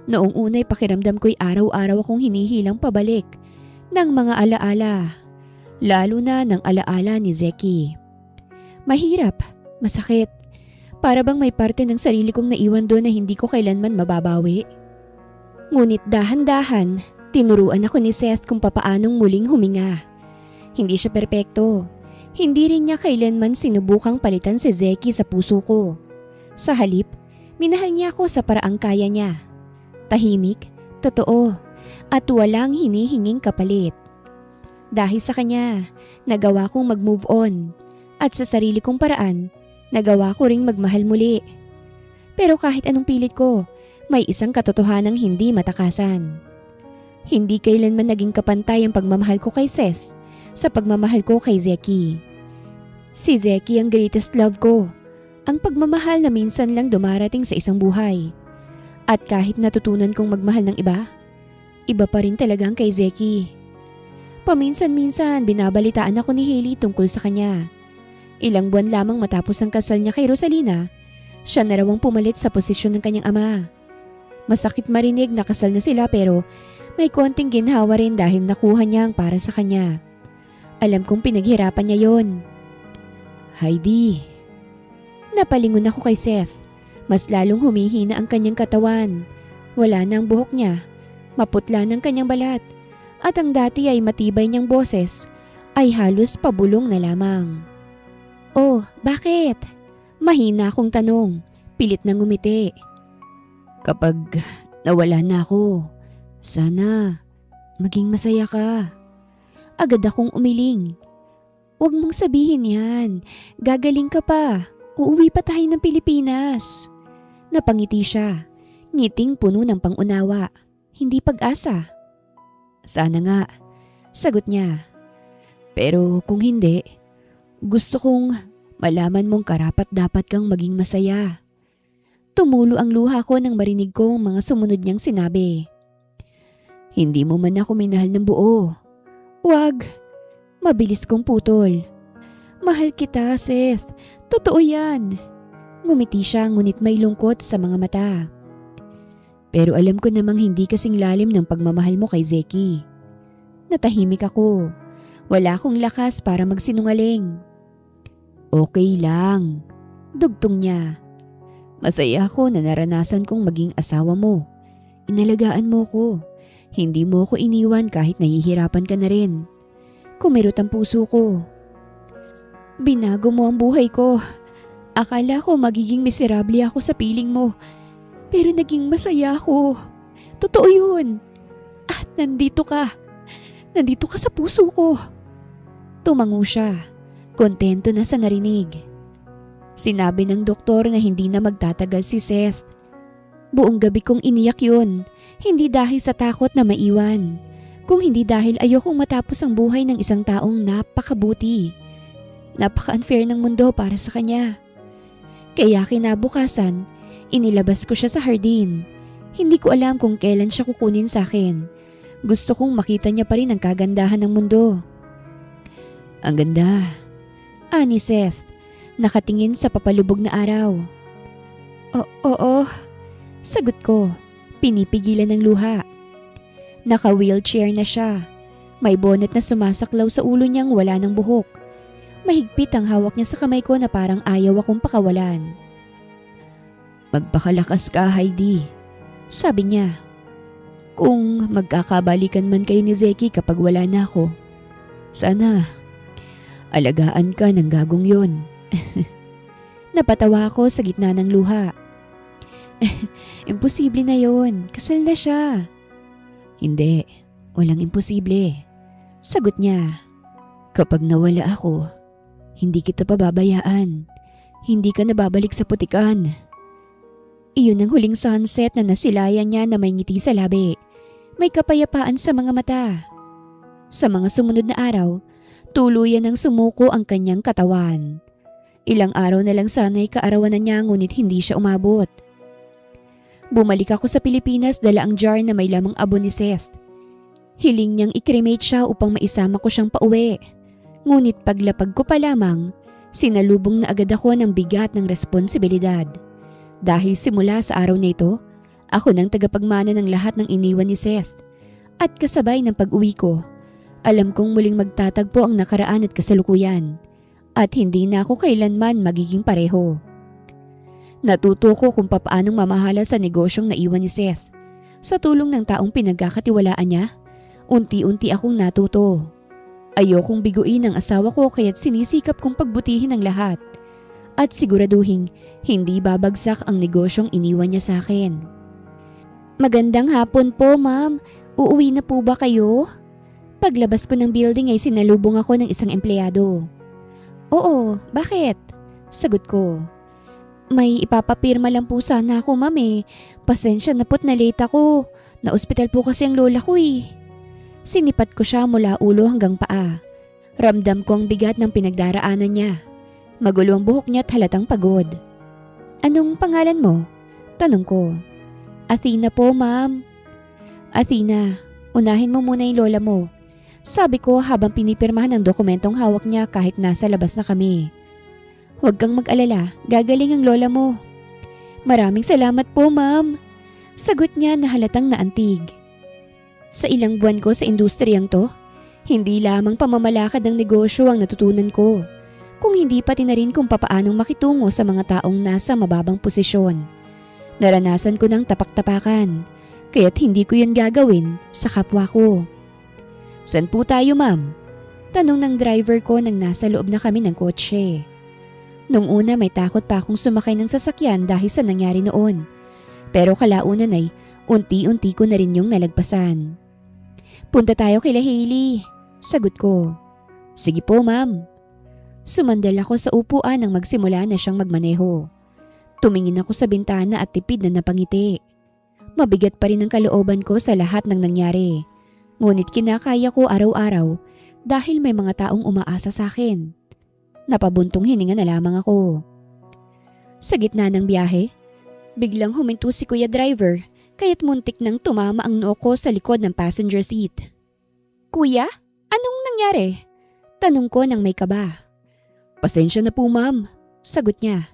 Noong una'y pakiramdam ko'y araw-araw akong hinihilang pabalik ng mga alaala. lalo na ng alaala ni Zeki. Mahirap, masakit. Para bang may parte ng sarili kong naiwan doon na hindi ko kailanman mababawi. Ngunit dahan-dahan, tinuruan ako ni Seth kung papaanong muling huminga. Hindi siya perpekto. Hindi rin niya kailanman sinubukang palitan si Zeki sa puso ko. Sa halip, minahal niya ako sa paraang kaya niya. Tahimik, totoo, at walang hinihinging kapalit. Dahil sa kanya, nagawa kong mag-move on. At sa sarili kong paraan, nagawa ko ring magmahal muli. Pero kahit anong pilit ko, may isang katotohanang hindi matakasan. Hindi kailanman naging kapantay ang pagmamahal ko kay Seth sa pagmamahal ko kay Zeki. Si Zeki ang greatest love ko, ang pagmamahal na minsan lang dumarating sa isang buhay. At kahit natutunan kong magmahal ng iba, iba pa rin talagang kay Zeki. Paminsan-minsan binabalitaan ako ni Hailey tungkol sa kanya. Ilang buwan lamang matapos ang kasal niya kay Rosalina, siya na raw ang pumalit sa posisyon ng kanyang ama. Masakit marinig na kasal na sila pero may konting ginhawa rin dahil nakuha niya ang para sa kanya. Alam kong pinaghirapan niya yon. Heidi. Napalingon ako kay Seth. Mas lalong humihina ang kanyang katawan. Wala na ang buhok niya. Maputla ng kanyang balat. At ang dati ay matibay niyang boses ay halos pabulong na lamang. Oh, bakit? Mahina akong tanong. Pilit na ngumiti. Kapag nawala na ako, sana maging masaya ka. Agad akong umiling. Huwag mong sabihin yan. Gagaling ka pa. Uuwi pa tayo ng Pilipinas. Napangiti siya. Ngiting puno ng pangunawa. Hindi pag-asa. Sana nga. Sagot niya. Pero kung hindi, gusto kong malaman mong karapat-dapat kang maging masaya. Tumulo ang luha ko nang marinig ko ang mga sumunod niyang sinabi. Hindi mo man ako minahal ng buo. Wag. Mabilis kong putol. Mahal kita, Seth. Totoo yan. Ngumiti siya ngunit may lungkot sa mga mata. Pero alam ko namang hindi kasing lalim ng pagmamahal mo kay Zeki. Natahimik ako. Wala akong lakas para magsinungaling. Okay lang. Dugtong niya. Masaya ako na naranasan kong maging asawa mo. Inalagaan mo ko. Hindi mo ko iniwan kahit nahihirapan ka na rin. Kumirot ang puso ko. Binago mo ang buhay ko. Akala ko magiging miserable ako sa piling mo. Pero naging masaya ako. Totoo yun. At nandito ka. Nandito ka sa puso ko. Tumango siya. Kontento na sa narinig. Sinabi ng doktor na hindi na magtatagal si Seth. Buong gabi kong iniyak yun. Hindi dahil sa takot na maiwan. Kung hindi dahil ayokong matapos ang buhay ng isang taong napakabuti. Napaka-unfair ng mundo para sa kanya. Kaya kinabukasan, inilabas ko siya sa hardin. Hindi ko alam kung kailan siya kukunin sa akin. Gusto kong makita niya pa rin ang kagandahan ng mundo. Ang ganda. Ani Seth, nakatingin sa papalubog na araw. Oo. Sagot ko, pinipigilan ng luha. Naka-wheelchair na siya. May bonnet na sumasaklaw sa ulo niyang wala ng buhok. Mahigpit ang hawak niya sa kamay ko na parang ayaw akong pakawalan. Magpakalakas ka, Heidi. Sabi niya. Kung magkakabalikan man kayo ni Zeki kapag wala na ako, sana alagaan ka ng gagong yon. Napatawa ako sa gitna ng luha. Imposible na yon. Kasal na siya. Hindi, walang imposible. Sagot niya. Kapag nawala ako, hindi kita pababayaan. Hindi ka nababalik sa putikan. Iyon ang huling sunset na nasilayan niya na may ngiti sa labi. May kapayapaan sa mga mata. Sa mga sumunod na araw, tuluyan ang sumuko ang kanyang katawan. Ilang araw na lang sana'y kaarawanan niya ngunit hindi siya umabot. Bumalik ako sa Pilipinas dala ang jar na may lamang abo ni Seth. Hiling niyang i-cremate siya upang maisama ko siyang pauwi. Ngunit paglapag ko pa lamang, sinalubong na agad ako ng bigat ng responsibilidad. Dahil simula sa araw na ito, ako nang tagapagmana ng lahat ng iniwan ni Seth. At kasabay ng pag-uwi ko, Alam kong muling magtatagpo ang nakaraan at kasalukuyan at hindi na ako kailanman magiging pareho. Natuto ko kung papaanong mamahala sa negosyong naiwan ni Seth. Sa tulong ng taong pinagkakatiwalaan niya, unti-unti akong natuto. Ayokong biguin ang asawa ko kaya't sinisikap kong pagbutihin ang lahat at siguraduhin hindi babagsak ang negosyong iniwan niya sa akin. Magandang hapon po, ma'am. Uuwi na po ba kayo? Paglabas ko ng building ay sinalubong ako ng isang empleyado. Oo, bakit? Sagot ko. May ipapapirma lang po sana ako, ma'am eh. Pasensya na po't na late ako. Na-ospital po kasi ang lola ko eh. Sinipat ko siya mula ulo hanggang paa. Ramdam ko ang bigat ng pinagdaraanan niya. Magulo ang buhok niya at halatang pagod. Anong pangalan mo? Tanong ko. Athena po, ma'am. Athena, unahin mo muna yung lola mo. Sabi ko habang pinipirmahan ang dokumentong hawak niya kahit nasa labas na kami. Huwag kang mag-alala, gagaling ang lola mo. Maraming salamat po, ma'am. Sagot niya na halatang naantig. Sa ilang buwan ko sa industriyang to, hindi lamang pamamalakad ng negosyo ang natutunan ko, kung hindi pati na rin kung papaanong makitungo sa mga taong nasa mababang posisyon. Naranasan ko ng tapak-tapakan, kaya't hindi ko yun gagawin sa kapwa ko. San po tayo, ma'am? Tanong ng driver ko nang nasa loob na kami ng kotse. Nung una may takot pa akong sumakay ng sasakyan dahil sa nangyari noon. Pero kalaunan ay unti-unti ko na rin yung nalagpasan. Punta tayo kila Hailey, sagot ko. Sige po, ma'am. Sumandal ako sa upuan nang magsimula na siyang magmaneho. Tumingin ako sa bintana at tipid na napangiti. Mabigat pa rin ang kalooban ko sa lahat ng nangyari. Ngunit kinakaya ko araw-araw dahil may mga taong umaasa sa akin. Napabuntong hininga na lamang ako. Sa gitna ng biyahe, biglang huminto si Kuya Driver kaya't muntik nang tumama ang noo ko sa likod ng passenger seat. Kuya, anong nangyari? Tanong ko nang may kaba. Pasensya na po, ma'am, sagot niya.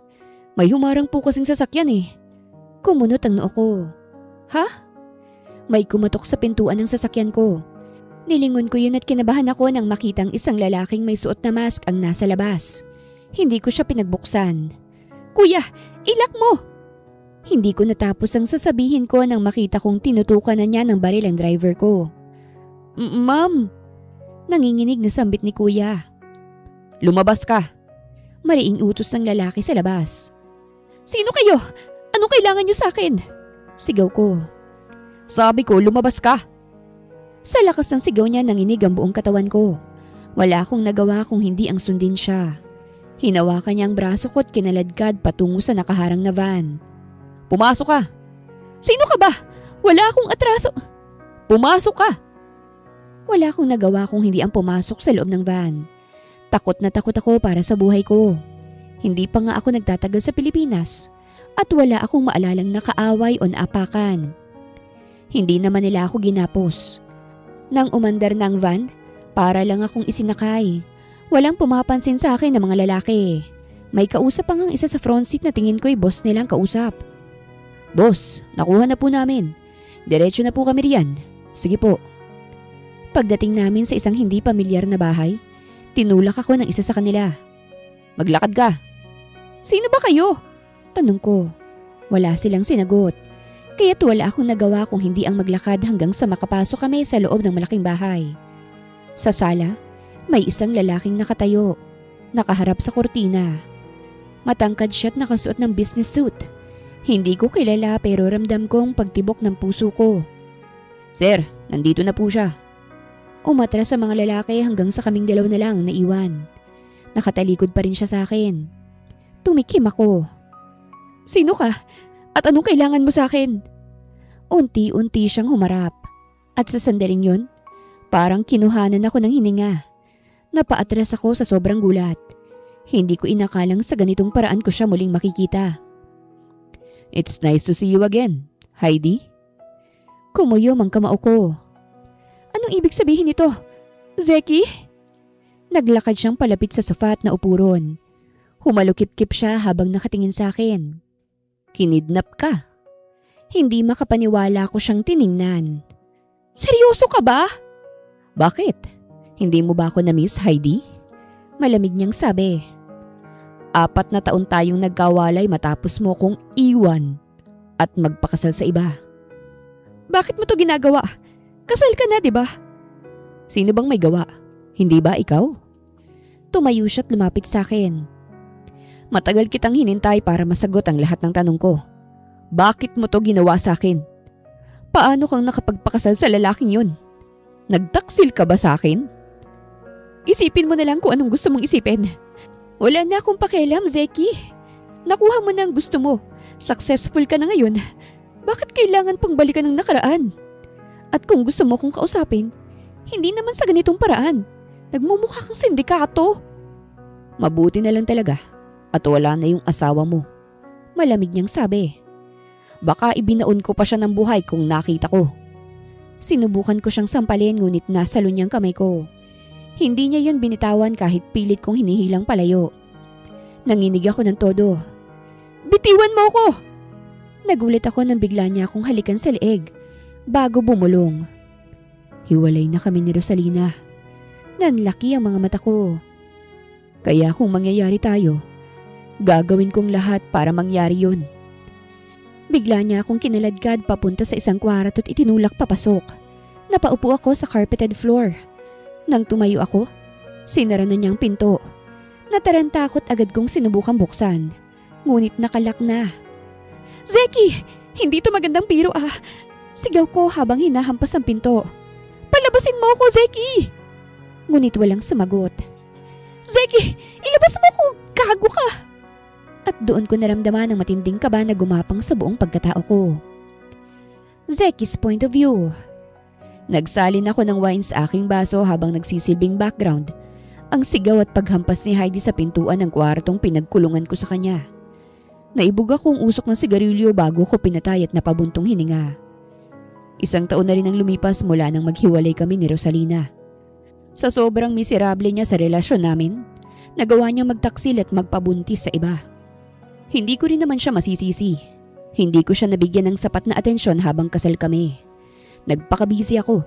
May humarang po kasing sasakyan eh. Kumunot ang noo ko. Ha? May kumatok sa pintuan ng sasakyan ko. Nilingon ko yun at kinabahan ako nang makitang isang lalaking may suot na mask ang nasa labas. Hindi ko siya pinagbuksan. Kuya, ilak mo! Hindi ko natapos ang sasabihin ko nang makita kong tinutukan na niya ng baril ang driver ko. Ma'am! Nanginginig na sambit ni kuya. Lumabas ka! Mariing utos ng lalaki sa labas. Sino kayo? Anong kailangan niyo sa akin? Sigaw ko. Sabi ko, lumabas ka! Sa lakas ng sigaw niya nanginig ang buong katawan ko. Wala akong nagawa kung hindi ang sundin siya. Hinawakan niya ang braso ko at kinaladkad patungo sa nakaharang na van. Pumasok ka! Sino ka ba? Wala akong atraso. Pumasok ka! Wala akong nagawa kung hindi ang pumasok sa loob ng van. Takot na takot ako para sa buhay ko. Hindi pa nga ako nagtatagal sa Pilipinas at wala akong maalalang nakaaway o naapakan. Hindi naman nila ako ginapos. Nang umandar ng van, para lang akong isinakay. Walang pumapansin sa akin ng mga lalaki. May kausap pa ngang isa sa front seat na tingin ko'y boss nilang kausap. Boss, nakuha na po namin. Diretso na po kami riyan. Sige po. Pagdating namin sa isang hindi pamilyar na bahay, tinulak ako ng isa sa kanila. Maglakad ka. Sino ba kayo? Tanong ko. Wala silang sinagot. Kaya't wala akong nagawa kung hindi ang maglakad hanggang sa makapasok kami sa loob ng malaking bahay. Sa sala, may isang lalaking nakatayo, nakaharap sa kurtina. Matangkad siya at nakasuot ng business suit. Hindi ko kilala pero ramdam kong pagtibok ng puso ko. Sir, nandito na po siya. Umatras sa mga lalaki hanggang sa kaming dalawa na lang naiwan. Nakatalikod pa rin siya sa akin. Tumikim ako. Sino ka? At anong kailangan mo sa akin? Unti-unti siyang humarap. At sa sandaling yun, parang kinuhanan ako ng hininga. Napaatras ako sa sobrang gulat. Hindi ko inakalang sa ganitong paraan ko siya muling makikita. It's nice to see you again, Heidi. Kumuyom ang kamao ko. Anong ibig sabihin nito? Zeki? Naglakad siyang palapit sa sofa at naupo ron. Humalukip-kip siya habang nakatingin sa akin. Kinidnap ka? Hindi makapaniwala ko siyang tiningnan. Seryoso ka ba? Bakit? Hindi mo ba ako na-miss, Heidi? Malamig niyang sabi. 4 na taon tayong nagkawalay matapos mo kong iwan at magpakasal sa iba. Bakit mo to ginagawa? Kasal ka na, di ba? Sino bang may gawa? Hindi ba ikaw? Tumayo siya at lumapit sa akin. Matagal kitang hinintay para masagot ang lahat ng tanong ko. Bakit mo to ginawa sa akin? Paano kang nakapagpakasal sa lalaking yun? Nagtaksil ka ba sa akin? Isipin mo na lang kung anong gusto mong isipin. Wala na akong pakialam, Zeki. Nakuha mo na ang gusto mo. Successful ka na ngayon. Bakit kailangan pang balikan ng nakaraan? At kung gusto mo kong kausapin, hindi naman sa ganitong paraan. Nagmumukha kang sindikato. Mabuti na lang talaga at wala na yung asawa mo. Malamig niyang sabi. Baka ibinaon ko pa siya ng buhay kung nakita ko. Sinubukan ko siyang sampalin ngunit nasalo niyang kamay ko. Hindi niya yun binitawan kahit pilit kong hinihilang palayo. Nanginig ako ng todo. Bitiwan mo ko! Nagulat ako nang bigla niya akong halikan sa leeg bago bumulong. Hiwalay na kami ni Rosalina. Nanlaki ang mga mata ko. Kaya kung mangyayari tayo, gagawin kong lahat para mangyari yun. Bigla niya akong kinaladkad papunta sa isang kwarto at itinulak papasok. Napaupo ako sa carpeted floor. Nang tumayo ako, sinara na niyang pinto. Nataranta ako't agad kong sinubukang buksan. Ngunit nakalak na. Zeki! Hindi to magandang biro ah! Sigaw ko habang hinahampas ang pinto. Palabasin mo ako, Zeki! Ngunit walang sumagot. Zeki! Ilabas mo ko! Gago ka! At doon ko naramdaman ang matinding kaba na gumapang sa buong pagkatao ko. Zeki's point of view. Nagsalin ako ng wine sa aking baso habang nagsisilbing background. Ang sigaw at paghampas ni Heidi sa pintuan ng kwartong pinagkulungan ko sa kanya. Naibog akong usok ng sigarilyo bago ko pinatay at napabuntong hininga. 1 taon na rin ang lumipas mula nang maghiwalay kami ni Rosalina. Sa sobrang miserable niya sa relasyon namin, nagawa niyang magtaksil at magpabuntis sa iba. Hindi ko rin naman siya masisisi. Hindi ko siya nabigyan ng sapat na atensyon habang kasal kami. Nagpakabisi ako.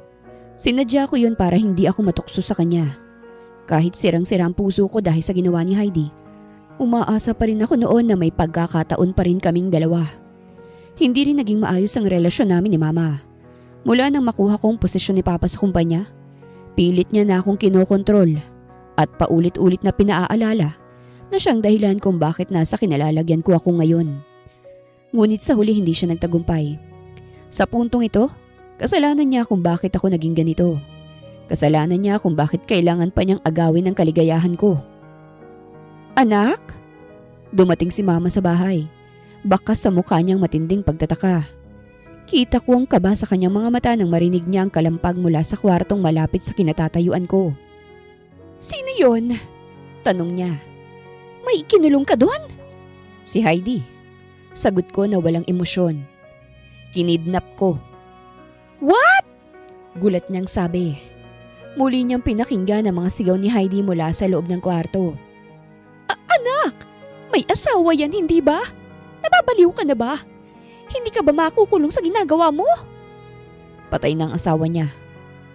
Sinadya ko yun para hindi ako matukso sa kanya. Kahit sirang-sira ang puso ko dahil sa ginawa ni Heidi, umaasa pa rin ako noon na may pagkakataon pa rin kaming dalawa. Hindi rin naging maayos ang relasyon namin ni Mama. Mula nang makuha kong posisyon ni Papa sa kumpanya, pilit niya na akong kinokontrol at paulit-ulit na pinaaalala na siyang dahilan kung bakit nasa kinalalagyan ko ako ngayon. Ngunit sa huli hindi siya nagtagumpay. Sa puntong ito, kasalanan niya kung bakit ako naging ganito. Kasalanan niya kung bakit kailangan pa niyang agawin ang kaligayahan ko. Anak? Dumating si Mama sa bahay. Bakas sa mukha niyang matinding pagtataka. Kita ko ang kaba sa kanyang mga mata nang marinig niya ang kalampag mula sa kwartong malapit sa kinatatayuan ko. Sino yon? Tanong niya. May ikinulong ka doon? Si Heidi. Sagot ko na walang emosyon. Kinidnap ko. What? Gulat niyang sabi. Muli niyang pinakinggan ang mga sigaw ni Heidi mula sa loob ng kwarto. Anak! May asawa yan, hindi ba? Nababaliw ka na ba? Hindi ka ba makukulong sa ginagawa mo? Patay ng asawa niya.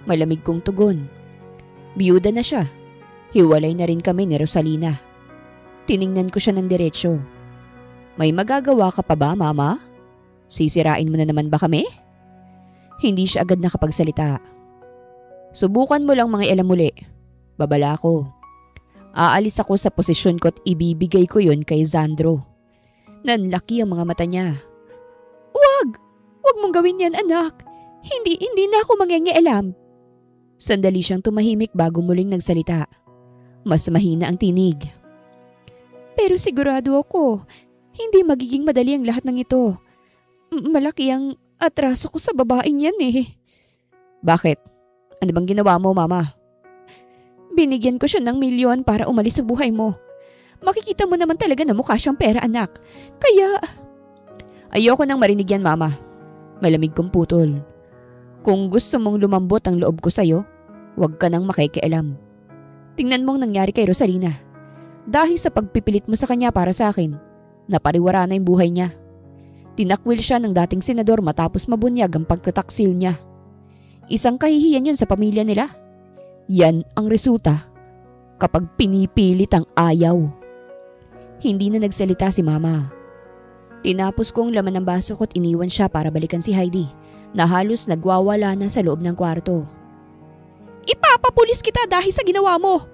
Malamig kong tugon. Biyuda na siya. Hiwalay na rin kami ni Rosalina. Tiningnan ko siya ng diretsyo. May magagawa ka pa ba, Mama? Sisirain mo na naman ba kami? Hindi siya agad nakapagsalita. Subukan mo lang mga ilang muli. Babala ko. Aalis ako sa posisyon ko at ibibigay ko yon kay Zandro. Nanlaki ang mga mata niya. Wag! Wag mong gawin yan, anak. Hindi na ako mangingialam. Sandali siyang tumahimik bago muling nagsalita. Mas mahina ang tinig. Pero sigurado ako, hindi magiging madali ang lahat ng ito. Malaki ang atraso ko sa babaeng yan eh. Bakit? Ano bang ginawa mo, Mama? Binigyan ko siya ng 1,000,000 para umalis sa buhay mo. Makikita mo naman talaga na mukha siyang pera, anak. Kaya... Ayoko nang marinig yan, Mama. Malamig kong putol. Kung gusto mong lumambot ang loob ko sa'yo, huwag ka nang makikialam. Tingnan mong nangyari kay Rosalina. Dahil sa pagpipilit mo sa kanya para sa akin, napariwara na yung buhay niya. Tinakwil siya ng dating senador matapos mabunyag ang pagtataksil niya. Isang kahihiyan yun sa pamilya nila. Yan ang resulta kapag pinipilit ang ayaw. Hindi na nagsalita si Mama. Tinapos kong laman ng baso ko't iniwan siya para balikan si Heidi na halos nagwawala na sa loob ng kwarto. Ipapapulis kita dahil sa ginawa mo!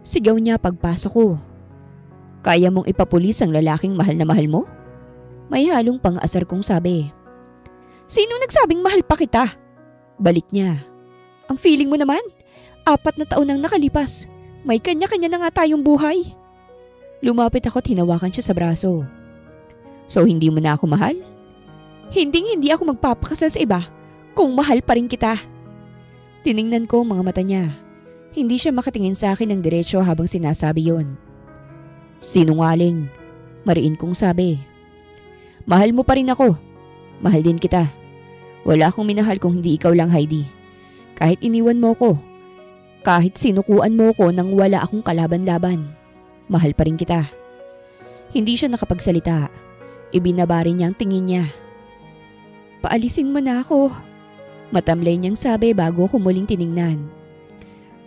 Sigaw niya pagpasok ko. Kaya mong ipapulis ang lalaking mahal na mahal mo? May halong pang-asar kong sabi. Sino nagsabing mahal pa kita? Balik niya. Ang feeling mo naman, 4 na taon nang nakalipas. May kanya-kanya na nga tayong buhay. Lumapit ako at hinawakan siya sa braso. So hindi mo na ako mahal? Hindi ako magpapakasal sa iba kung mahal pa rin kita. Tiningnan ko ang mga mata niya. Hindi siya makatingin sa akin ng diretso habang sinasabi yon. Sinungaling, mariin kong sabi. Mahal mo pa rin ako. Mahal din kita. Wala akong minahal kung hindi ikaw lang, Heidi. Kahit iniwan mo ko. Kahit sinukuan mo ko nang wala akong kalaban-laban. Mahal pa rin kita. Hindi siya nakapagsalita. Ibinaba rin niya ang tingin niya. Paalisin mo na ako. Matamlay niyang sabi bago ko muling tiningnan.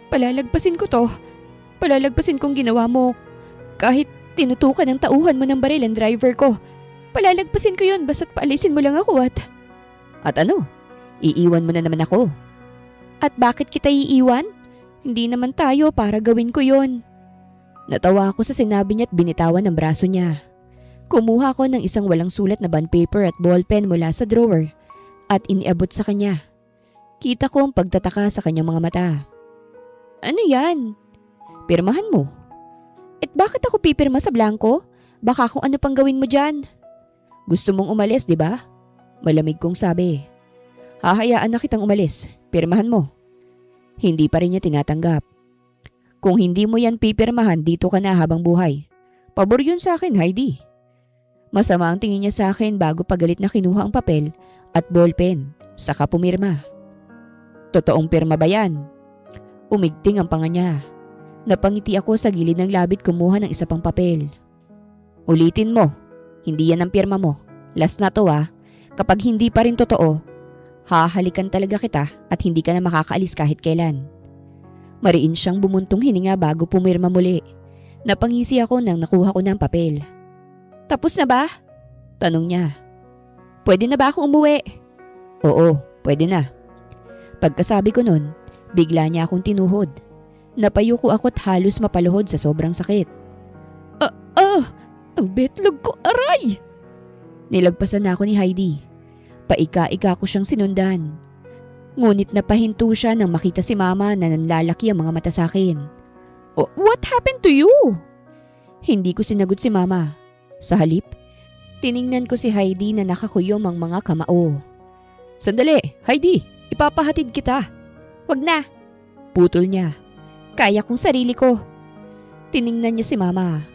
Palalagpasin ko to. Palalagpasin kong ginawa mo. Kahit tinutukan ng tauhan mo ng baril ang driver ko. Palalagpasin ko yun basta't paalisin mo lang ako at... At ano? Iiwan mo na naman ako. At bakit kita iiwan? Hindi naman tayo para gawin ko yon. Natawa ako sa sinabi niya at binitawan ang braso niya. Kumuha ko ng isang walang sulat na bond paper at ballpen mula sa drawer at iniabot sa kanya. Kita ko ang pagtataka sa kanyang mga mata. Ano yan? Pirmahan mo. At bakit ako pipirma sa blanco? Baka kung ano pang gawin mo dyan. Gusto mong umalis, di ba? Malamig kong sabi. Hahayaan na kitang umalis. Pirmahan mo. Hindi pa rin niya tinatanggap. Kung hindi mo yan pipirmahan, dito ka na habang buhay. Pabor yun sa akin, Heidi. Masama ang tingin niya sa akin bago pagalit na kinuha ang papel at ballpen, saka pumirma. Totoong pirma ba yan? Umigting ang panga niya. Napangiti ako sa gilid ng labit kumuha ng isa pang papel. Ulitin mo. Hindi yan ang pirma mo. Last na to ah. Kapag hindi pa rin totoo, hahalikan talaga kita at hindi ka na makakaalis kahit kailan. Mariin siyang bumuntong hininga bago pumirma muli. Napangisi ako nang nakuha ko ng papel. Tapos na ba? Tanong niya. Pwede na ba ako umuwi? Oo, pwede na. Pagkasabi ko nun, bigla niya akong tinuhod. Napayuko ako at halos mapaluhod sa sobrang sakit. Ang betlog ko, aray! Nilagpasan na ako ni Heidi. Paika-ika ko siyang sinundan. Ngunit napahinto siya nang makita si Mama na nanlalaki ang mga mata sa akin. What happened to you? Hindi ko sinagot si Mama. Sa halip, tiningnan ko si Heidi na nakakuyom ang mga kamao. Sandali, Heidi, ipapahatid kita. Wag na. Putol niya. Kaya kong sarili ko. Tiningnan niya si Mama.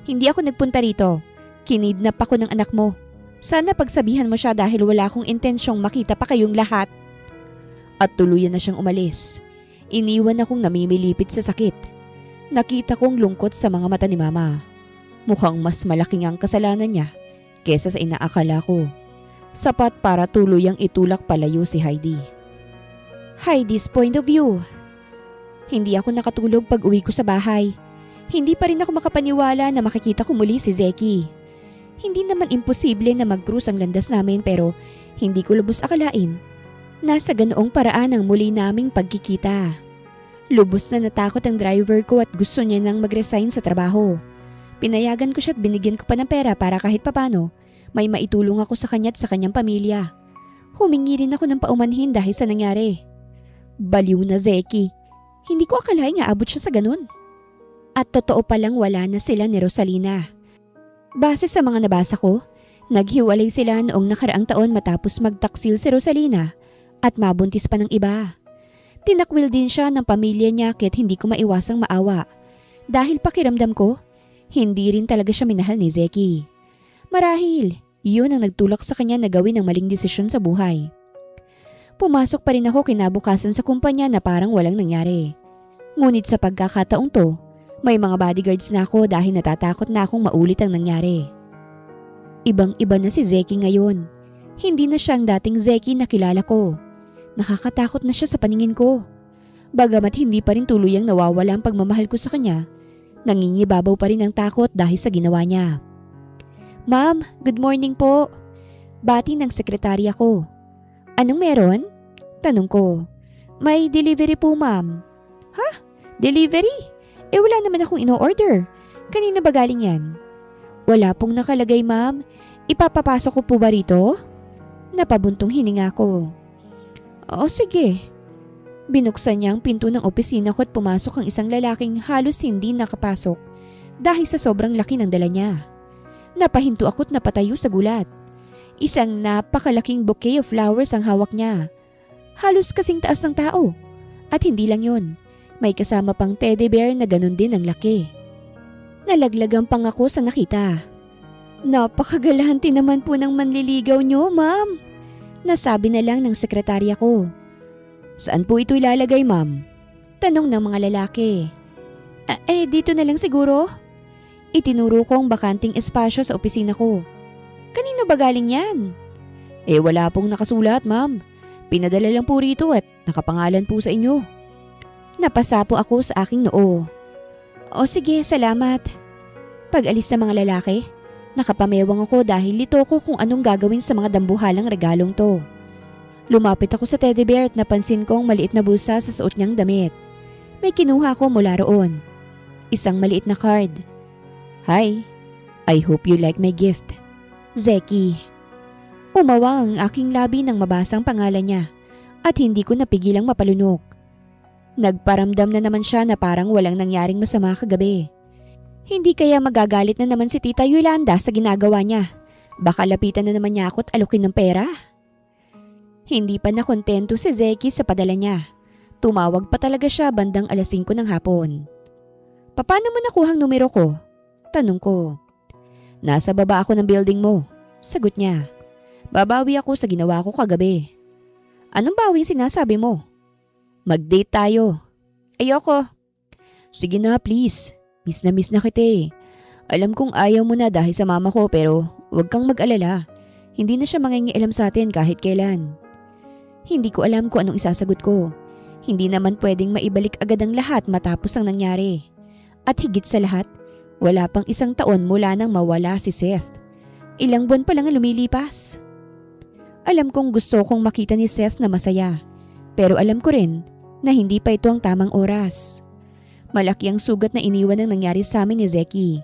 Hindi ako nagpunta rito. Kinidnap ako ng anak mo. Sana pagsabihan mo siya dahil wala akong intensyong makita pa kayong lahat. At tuluyan na siyang umalis. Iniwan akong namimilipit sa sakit. Nakita kong lungkot sa mga mata ni Mama. Mukhang mas malaking ang kasalanan niya kesa sa inaakala ko. Sapat para tuluyang itulak palayo si Heidi. Heidi's point of view. Hindi ako nakatulog pag uwi ko sa bahay. Hindi pa rin ako makapaniwala na makikita ko muli si Zeki. Hindi naman imposible na mag-cruise ang landas namin pero hindi ko lubos akalain. Nasa ganoong paraan ang muli naming pagkikita. Lubos na natakot ang driver ko at gusto niya nang mag-resign sa trabaho. Pinayagan ko siya at binigyan ko pa ng pera para kahit papano may maitulong ako sa kanya at sa kanyang pamilya. Humingi rin ako ng paumanhin dahil sa nangyari. Baliw na Zeki. Hindi ko akalain nga abot siya sa ganun. At totoo palang wala na sila ni Rosalina. Base sa mga nabasa ko, naghiwalay sila noong nakaraang taon matapos magtaksil si Rosalina at mabuntis pa ng iba. Tinakwil din siya ng pamilya niya kaya't hindi ko maiwasang maawa. Dahil pakiramdam ko, hindi rin talaga siya minahal ni Zeki. Marahil, yun ang nagtulak sa kanya na gawin ang maling desisyon sa buhay. Pumasok pa rin ako kinabukasan sa kumpanya na parang walang nangyari. Ngunit sa pagkakataong to, may mga bodyguards na ako dahil natatakot na akong maulit ang nangyari. Ibang-iba na si Zeki ngayon. Hindi na siyang dating Zeki na kilala ko. Nakakatakot na siya sa paningin ko. Bagamat hindi pa rin tuluyang nawawala ang pagmamahal ko sa kanya, nangingibabaw pa rin ang takot dahil sa ginawa niya. "Ma'am, good morning po." Bati ng sekretarya ko. "Anong meron?" Tanong ko. "May delivery po, ma'am." "Ha? Delivery? Wala naman akong ino-order. Kanina ba galing yan?" "Wala pong nakalagay, ma'am. Ipapapasok ko po ba rito?" Napabuntong hininga ko. "Oo, sige." Binuksan niya ang pinto ng opisina ko at pumasok ang isang lalaking halos hindi nakapasok dahil sa sobrang laki ng dala niya. Napahinto ako't napatayo sa gulat. Isang napakalaking bouquet of flowers ang hawak niya. Halos kasing taas ng tao. At hindi lang yon, may kasama pang teddy bear na ganun din ang laki. Nalaglagan pang ako sa nakita. "Napakagalanti naman po ng manliligaw niyo, ma'am." Nasabi na lang ng sekretarya ko. "Saan po ito ilalagay, ma'am?" Tanong ng mga lalaki. Dito na lang siguro." Itinuro ko ang bakanting espasyo sa opisina ko. "Kanino ba galing yan?" Wala pong nakasulat, ma'am. Pinadala lang po rito at nakapangalan po sa inyo." Napasapo ako sa aking noo. "O sige, salamat." Pag-alis ng mga lalaki, nakapamewang ako dahil lito ko kung anong gagawin sa mga dambuhalang regalong to. Lumapit ako sa teddy bear at napansin kong maliit na bulsa sa suot niyang damit. May kinuha ko mula roon. Isang maliit na card. "Hi, I hope you like my gift. Zeki." Umawang ang aking labi nang mabasang pangalan niya at hindi ko napigilang mapalunok. Nagparamdam na naman siya na parang walang nangyaring masama kagabi. Hindi kaya magagalit na naman si Tita Yolanda sa ginagawa niya? Baka lapitan na naman niya ako at alukin ng pera? Hindi pa nakontento si Zeki sa padala niya. Tumawag pa talaga siya bandang 5:00 ng hapon. "Paano mo nakuhang numero ko?" Tanong ko. "Nasa baba ako ng building mo." Sagot niya. "Babawi ako sa ginawa ko kagabi." "Anong bawing sinasabi mo?" "Mag-date tayo." "Ayoko." "Sige na please. Miss na kita eh. Alam kong ayaw mo na dahil sa mama ko pero huwag kang mag-alala. Hindi na siya mangingialam sa atin kahit kailan." Hindi ko alam kung anong isasagot ko. Hindi naman pwedeng maibalik agad ang lahat matapos ang nangyari. At higit sa lahat, wala pang 1 taon mula nang mawala si Seth. Ilang buwan pa lang ang lumilipas. Alam kong gusto kong makita ni Seth na masaya. Pero alam ko rin na hindi pa ito ang tamang oras. Malaki ang sugat na iniwan ng nangyari sa amin ni Zeki.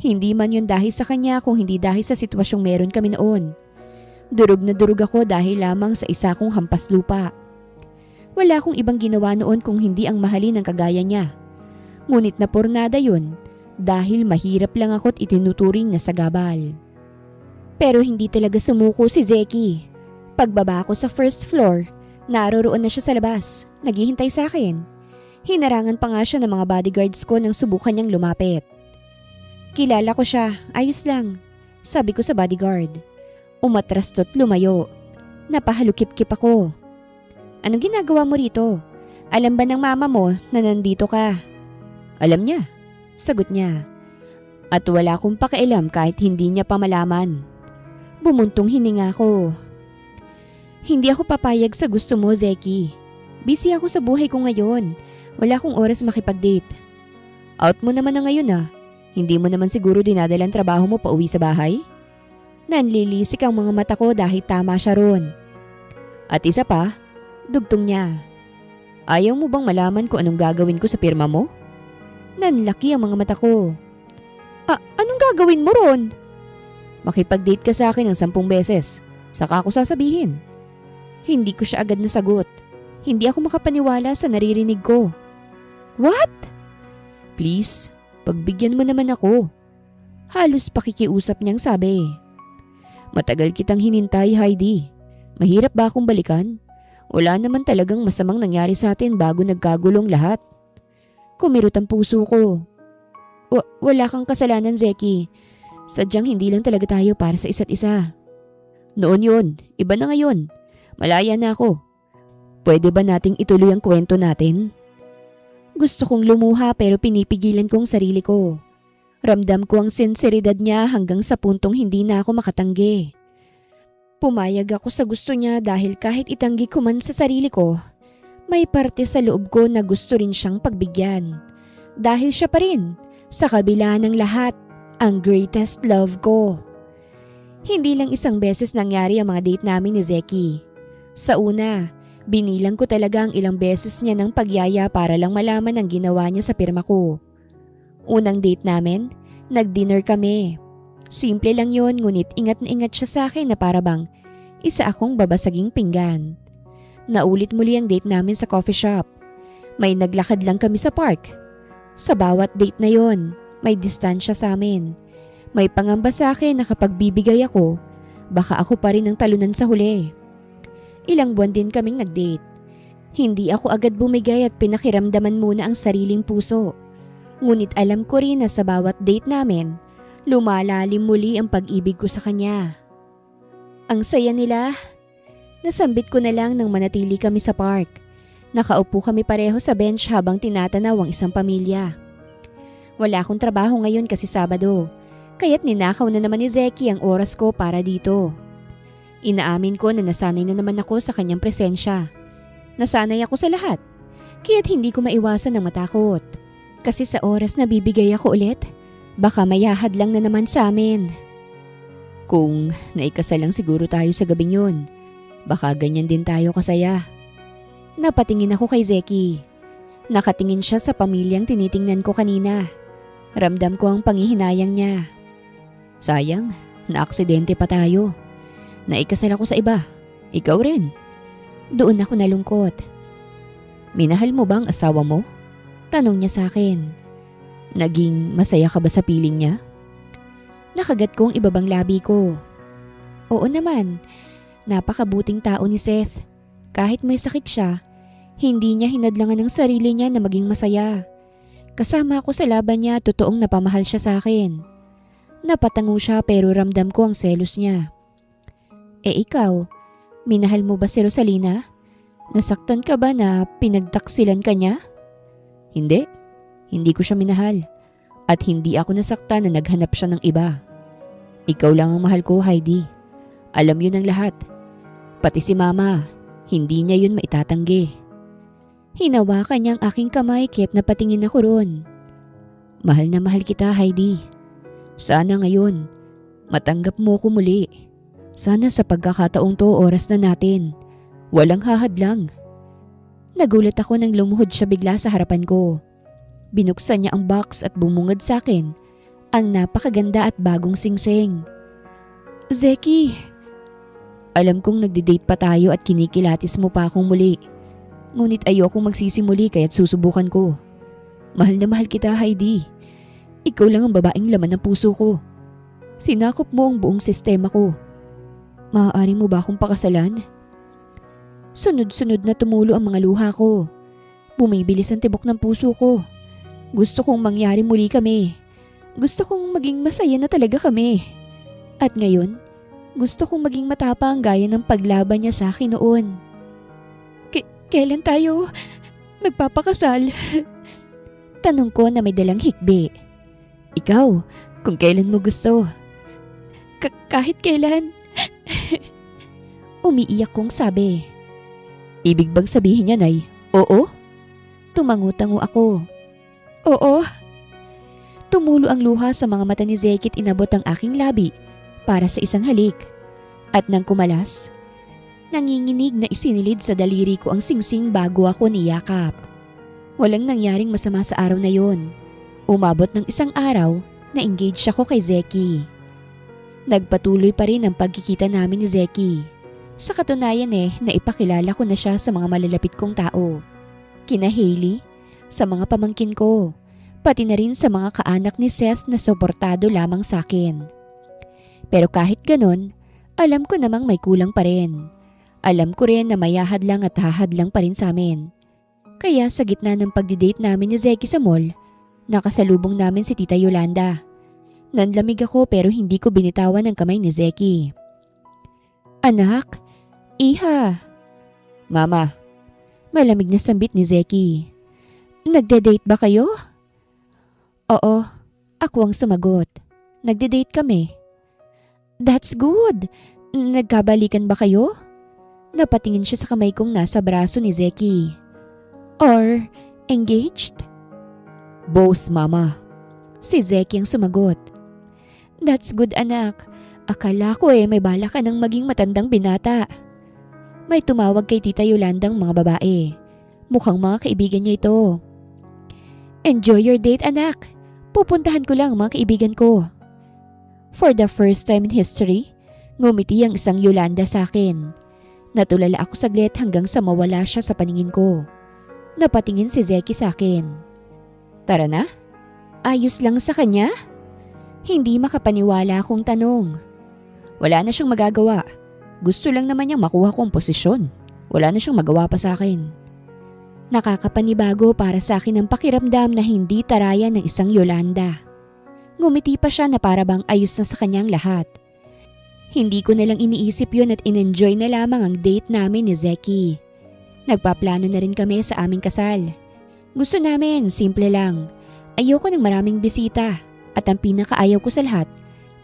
Hindi man yun dahil sa kanya kung hindi dahil sa sitwasyong meron kami noon. Durog na durog ako dahil lamang sa isa kong hampas lupa. Wala akong ibang ginawa noon kung hindi ang mahalin ng kagaya niya. Ngunit napurnada yun dahil mahirap lang ako't itinuturing na sagabal. Pero hindi talaga sumuko si Zeki. Pagbaba ko sa first floor, naroroon na siya sa labas, naghihintay sa akin. Hinarangan pa nga siya ng mga bodyguards ko nang subukan niyang lumapit. "Kilala ko siya, ayos lang," sabi ko sa bodyguard. Umatras to't lumayo. Napahalukip-kip ako. "Anong ginagawa mo rito? Alam ba ng mama mo na nandito ka?" "Alam niya," sagot niya. "At wala akong pakialam kahit hindi niya pa malaman." Bumuntong hininga ko. "Hindi ako papayag sa gusto mo, Zeki. Busy ako sa buhay ko ngayon. Wala akong oras makipag-date." "Out mo naman na ngayon ah. Hindi mo naman siguro dinadala ang trabaho mo pa uwi sa bahay?" Nanlilisik ang mga mata ko dahil tama siya ron. "At isa pa," dugtong niya. "Ayaw mo bang malaman kung anong gagawin ko sa pirma mo?" Nanlaki ang mga mata ko. Anong gagawin mo ron?" "Makipag-date ka sa akin ng 10 beses. Saka ako sasabihin." Hindi ko siya agad nasagot. Hindi ako makapaniwala sa naririnig ko. "What?" "Please, pagbigyan mo naman ako." Halos pakikiusap niyang sabi. "Matagal kitang hinintay, Heidi. Mahirap ba akong balikan? Wala naman talagang masamang nangyari sa atin bago nagkagulong lahat." Kumirot ang puso ko. Wala kang kasalanan, Zeki. Sadyang hindi lang talaga tayo para sa isa't isa." "Noon yun, iba na ngayon. Malaya na ako. Pwede ba nating ituloy ang kwento natin?" Gusto kong lumuha pero pinipigilan kong sarili ko. Ramdam ko ang sinseridad niya hanggang sa puntong hindi na ako makatanggi. Pumayag ako sa gusto niya dahil kahit itanggi ko man sa sarili ko, May parte sa loob ko na gusto rin siyang pagbigyan. Dahil siya pa rin, sa kabila ng lahat, ang greatest love ko. Hindi lang isang beses nangyari ang mga date namin ni Zeki. Sa una, binilang ko talaga ang ilang beses niya ng pagyaya para lang malaman ang ginawa niya sa pirma ko. Unang date namin, nag-dinner kami. Simple lang yon, ngunit ingat na ingat siya sa akin na para bang isa akong babasaging pinggan. Naulit muli ang date namin sa coffee shop. May naglakad lang kami sa park. Sa bawat date na yon, may distansya sa amin. May pangamba sa akin na kapag bibigay ako, baka ako pa rin ang talunan sa huli. Ilang buwan din kaming nag-date. Hindi ako agad bumigay at pinakiramdaman muna ang sariling puso. Ngunit alam ko rin na sa bawat date namin, lumalalim muli ang pag-ibig ko sa kanya. Ang saya nila. Nasambit ko na lang nang manatili kami sa park. Nakaupo kami pareho sa bench habang tinatanaw ang isang pamilya. Wala akong trabaho ngayon kasi Sabado, kaya't ninakaw na naman ni Zeki ang oras ko para dito. Inaamin ko na nasanay na naman ako sa kanyang presensya. Nasanay ako sa lahat, kaya't hindi ko maiwasan ng matakot. Kasi sa oras na bibigay ako ulit, baka mayahad lang na naman sa amin. Kung naikasal lang siguro tayo sa gabing yun, baka ganyan din tayo kasaya. Napatingin ako kay Zeki. Nakatingin siya sa pamilyang tinitingnan ko kanina. Ramdam ko ang panghihinayang niya. Sayang, naaksidente pa tayo. Naikasal ako sa iba. Ikaw rin. Doon ako nalungkot. Minahal mo ba ang asawa mo? Tanong niya sa akin. Naging masaya ka ba sa piling niya? Nakagat kong ibabang labi ko. Oo naman. Napakabuting tao ni Seth. Kahit may sakit siya, hindi niya hinadlangan ng sarili niya na maging masaya. Kasama ako sa laban niya, totoong napamahal siya sa akin. Napatango siya pero ramdam ko ang selos niya. Ikaw, minahal mo ba si Rosalina? Nasaktan ka ba na pinagtaksilan ka niya? Hindi. Hindi ko siya minahal. At hindi ako nasaktan na naghanap siya ng iba. Ikaw lang ang mahal ko, Heidi. Alam yun ng lahat. Pati si Mama, hindi niya yun maitatanggi. Hinawakan niya ang aking kamay kaya't napatingin ako ron. Mahal na mahal kita, Heidi. Sana ngayon, matanggap mo ko muli. Sana sa pagkakataong to oras na natin. Walang hahadlang. Nagulat ako nang lumuhod siya bigla sa harapan ko. Binuksan niya ang box at bumungad sa akin ang napakaganda at bagong singsing. Zeki! Alam kong nagdi-date pa tayo at kinikilatis mo pa akong muli. Ngunit ayokong magsisimuli kaya't susubukan ko. Mahal na mahal kita, Heidi. Ikaw lang ang babaeng laman ng puso ko. Sinakop mo ang buong sistema ko. Maaari mo ba akong pakasalan? Sunod-sunod na tumulo ang mga luha ko. Bumibilis ang tibok ng puso ko. Gusto kong mangyari muli kami. Gusto kong maging masaya na talaga kami. At ngayon, gusto kong maging matapang gaya ng paglaban niya sa akin noon. Kailan tayo magpapakasal? Tanong ko na may dalang hikbi. Ikaw, kung kailan mo gusto. Kahit kailan. Umiiyak kong sabi. Ibig bang sabihin niya, Nay? Oo? Tumangu-tango ako. Oo. Tumulo ang luha sa mga mata ni Zeki at inabot ang aking labi para sa isang halik. At nang kumalas, nanginginig na isinilid sa daliri ko ang singsing bago ako niyakap. Walang nangyaring masama sa araw na yon. Umabot ng isang araw na engaged ako kay Zeki. Nagpatuloy pa rin ang pagkikita namin ni Zeki. Sa katunayan naipakilala ko na siya sa mga malalapit kong tao. Kina Hailey, sa mga pamangkin ko, pati na rin sa mga kaanak ni Seth na suportado lamang sa akin. Pero kahit ganon, alam ko namang may kulang pa rin. Alam ko rin na mayahad lang at hahad lang pa rin sa amin. Kaya sa gitna ng pagdidate namin ni Zeki sa mall, nakasalubong namin si Tita Yolanda. Nanlamig ako pero hindi ko binitawan ang kamay ni Zeki. Anak, Iha. Mama. Malamig na sambit ni Zeki. Nagde-date ba kayo? Oo, ako ang sumagot. Nagde-date kami. That's good. Nagkabalikan ba kayo? Napatingin siya sa kamay kong nasa braso ni Zeki. Or engaged? Both, Mama. Si Zeki ang sumagot. That's good, anak. Akala ko may bala ka ng maging matandang binata. May tumawag kay Tita Yolandang mga babae. Mukhang mga kaibigan niya ito. Enjoy your date, anak. Pupuntahan ko lang mga kaibigan ko. For the first time in history, ngumiti ang isang Yolanda sa akin. Natulala ako saglit hanggang sa mawala siya sa paningin ko. Napatingin si Zeki sa akin. Tara na? Ayos lang sa kanya? Hindi makapaniwala akong tanong. Wala na siyang magagawa. Gusto lang naman niyang makuha kong posisyon. Wala na siyang magawa pa sa akin. Nakakapanibago para sa akin ang pakiramdam na hindi tarayan ng isang Yolanda. Ngumiti pa siya na para bang ayos na sa kanyang lahat. Hindi ko na lang iniisip yun at in-enjoy na lamang ang date namin ni Zeki. Nagpaplano na rin kami sa aming kasal. Gusto namin, simple lang. Ayoko ng maraming bisita at ang pinakaayaw ko sa lahat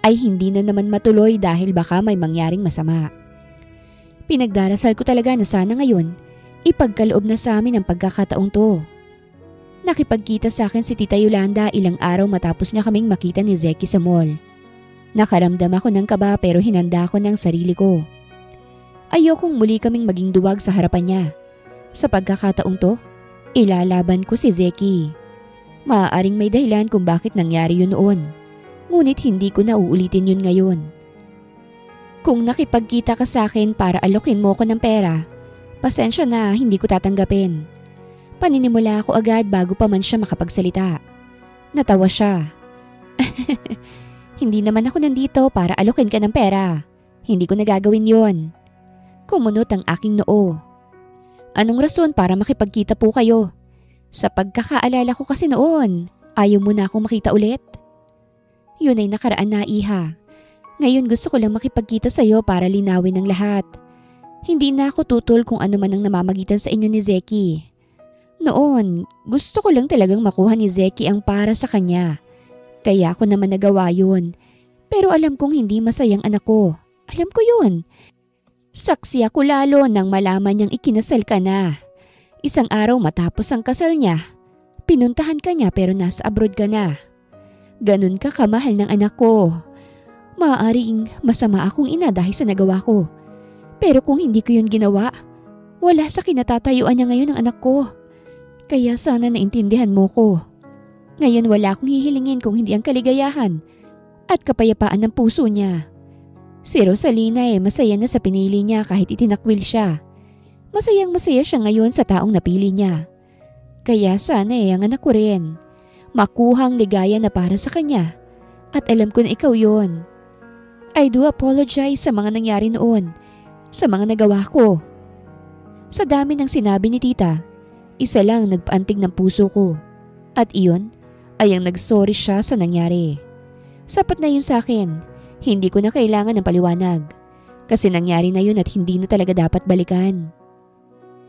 ay hindi na naman matuloy dahil baka may mangyaring masama. Pinagdarasal ko talaga na sana ngayon ipagkaloob na sa amin ang pagkakataong to. Nakipagkita sa akin si Tita Yolanda ilang araw matapos niya kaming makita ni Zeki sa mall. Nakaramdam ako ng kaba pero hinanda ko ng sarili ko. Ayokong muli kaming maging duwag sa harapan niya. Sa pagkakataong to, ilalaban ko si Zeki. Maaaring may dahilan kung bakit nangyari yun noon. Ngunit hindi ko na uulitin yun ngayon. Kung nakipagkita ka sa akin para alokin mo ko ng pera, pasensya na, hindi ko tatanggapin. Paninimula ako agad bago pa man siya makapagsalita. Natawa siya. Hindi naman ako nandito para alokin ka ng pera. Hindi ko nagagawin yon. Kumunot ang aking noo. Anong rason para makipagkita po kayo? Sa pagkakaalala ko kasi noon, ayaw mo na akong makita ulit. Yun ay nakaraan na, iha. Ngayon gusto ko lang makipagkita sa'yo para linawin ang lahat. Hindi na ako tutol kung ano man ang namamagitan sa inyo ni Zeki. Noon, gusto ko lang talagang makuha ni Zeki ang para sa kanya. Kaya ako naman nagawa yun. Pero alam kong hindi masayang anak ko. Alam ko yun. Saksi ako lalo nang malaman niyang ikinasal ka na. Isang araw matapos ang kasal niya, pinuntahan ka niya pero nasa abroad ka na. Ganun ka kamahal ng anak ko. Maaaring masama akong ina dahil sa nagawa ko. Pero kung hindi ko yun ginawa, wala sa kinatatayuan niya ngayon ang anak ko. Kaya sana naintindihan mo ko. Ngayon wala akong hihilingin kung hindi ang kaligayahan at kapayapaan ng puso niya. Si Rosalina masaya na sa pinili niya kahit itinakwil siya. Masayang masaya siya ngayon sa taong napili niya. Kaya sana ang anak ko rin. Makuhang ligaya na para sa kanya. At alam ko na ikaw yon. I do apologize sa mga nangyari noon. Sa mga nagawa ko. Sa dami ng sinabi ni tita, isa lang nagpaantig ng puso ko. At iyon ay ang nagsorry siya sa nangyari. Sapat na yun sa akin. Hindi ko na kailangan ng paliwanag. Kasi nangyari na yun at hindi na talaga dapat balikan.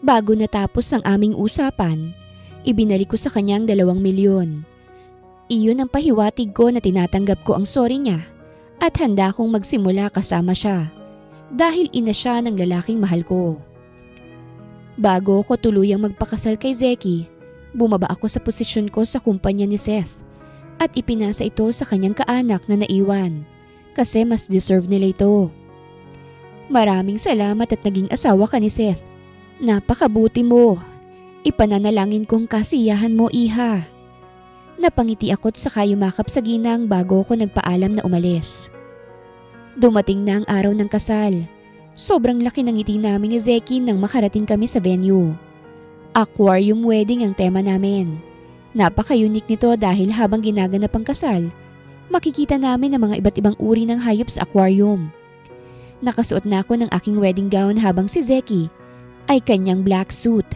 Bago natapos ang aming usapan, ibinalik ko sa kanyang 2 milyon. Iyon ang pahiwatig ko na tinatanggap ko ang sorry niya at handa akong magsimula kasama siya dahil ina siya ng lalaking mahal ko. Bago ko tuluyang magpakasal kay Zeki, bumaba ako sa posisyon ko sa kumpanya ni Seth at ipinasa ito sa kanyang kaanak na naiwan kasi mas deserve nila ito. Maraming salamat at naging asawa ka ni Seth. Napakabuti mo. Ipananalangin kong kasiyahan mo, iha. Napangiti ako't saka yumakap sa ginang bago ko nagpaalam na umalis. Dumating na ang araw ng kasal. Sobrang laki ng ngiti namin ni Zeki nang makarating kami sa venue. Aquarium wedding ang tema namin. Napaka-unique nito dahil habang ginaganap ang kasal, makikita namin ang mga iba't ibang uri ng hayop sa aquarium. Nakasuot na ako ng aking wedding gown habang si Zeki ay kanyang black suit.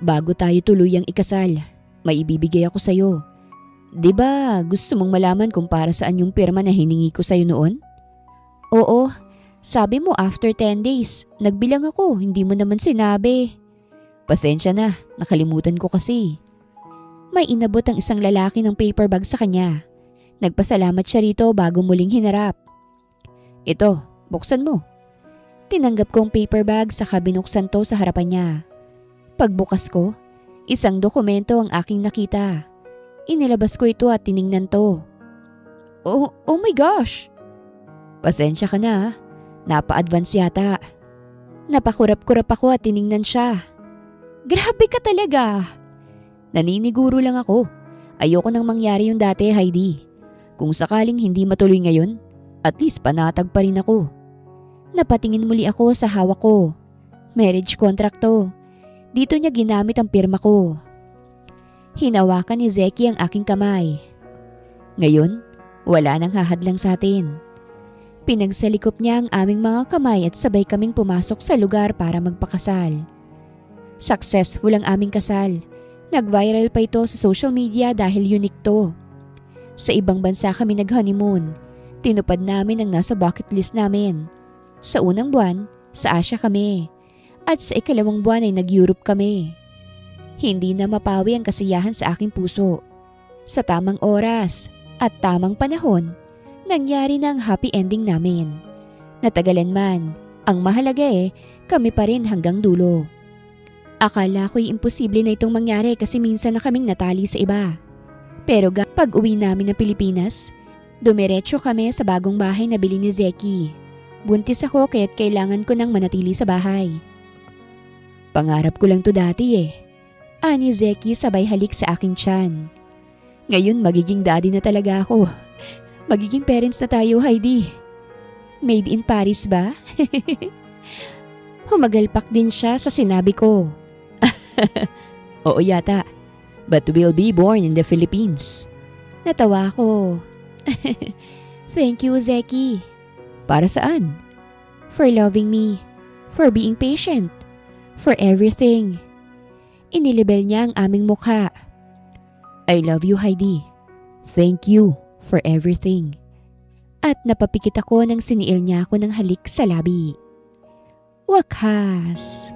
Bago tayo tuluyang ikasal, may ibibigay ako sa'yo. Diba gusto mong malaman kung para saan yung pirma na hiningi ko sa'yo noon? Oo, sabi mo after 10 days. Nagbilang ako, hindi mo naman sinabi. Pasensya na, nakalimutan ko kasi. May inabot ang isang lalaki ng paper bag sa kanya. Nagpasalamat siya rito bago muling hinarap. Ito, buksan mo. Tinanggap ko ang paper bag saka binuksan to sa harapan niya. Pagbukas ko, Isang dokumento ang aking nakita. Inilabas ko ito at tiningnan to. Oh my gosh! Pasensya ka na, napa-advance yata. Napakurap-kurap ako at tiningnan siya. Grabe ka talaga! Naniniguro lang ako. Ayoko nang mangyari yung dati, Heidi. Kung sakaling hindi matuloy ngayon, at least panatag pa rin ako. Napatingin muli ako sa hawak ko. Marriage contract to. Dito niya ginamit ang pirma ko. Hinawakan ni Zeki ang aking kamay. Ngayon, wala nang hahadlang sa atin. Pinagsalikop niya ang aming mga kamay at sabay kaming pumasok sa lugar para magpakasal. Successful ang aming kasal. Nag-viral pa ito sa social media dahil unique to. Sa ibang bansa kami nag-honeymoon. Tinupad namin ang nasa bucket list namin. Sa unang buwan, sa Asia kami. At sa ikalawang buwan ay nag-Europe kami. Hindi na mapawi ang kasiyahan sa aking puso. Sa tamang oras at tamang panahon, nangyari na ang happy ending namin. Natagalan man, ang mahalaga kami pa rin hanggang dulo. Akala ko'y imposible na itong mangyari kasi minsan na kaming natali sa iba. Pero pag uwi namin ng Pilipinas, dumiretso kami sa bagong bahay na bili ni Zeki. Buntis ako kaya't kailangan ko nang manatili sa bahay. Pangarap ko lang to dati Ani Zeki sabay halik sa aking tiyan. Ngayon magiging daddy na talaga ako. Magiging parents na tayo, Heidi. Made in Paris ba? Humagalpak din siya sa sinabi ko. Oo yata, but we'll be born in the Philippines. Natawa ko. Thank you, Zeki. Para saan? For loving me. For being patient. For everything. Inilibel niya ang aming mukha. I love you, Heidi. Thank you for everything. At napapikit ako nang siniil niya ako ng halik sa labi. Wakas.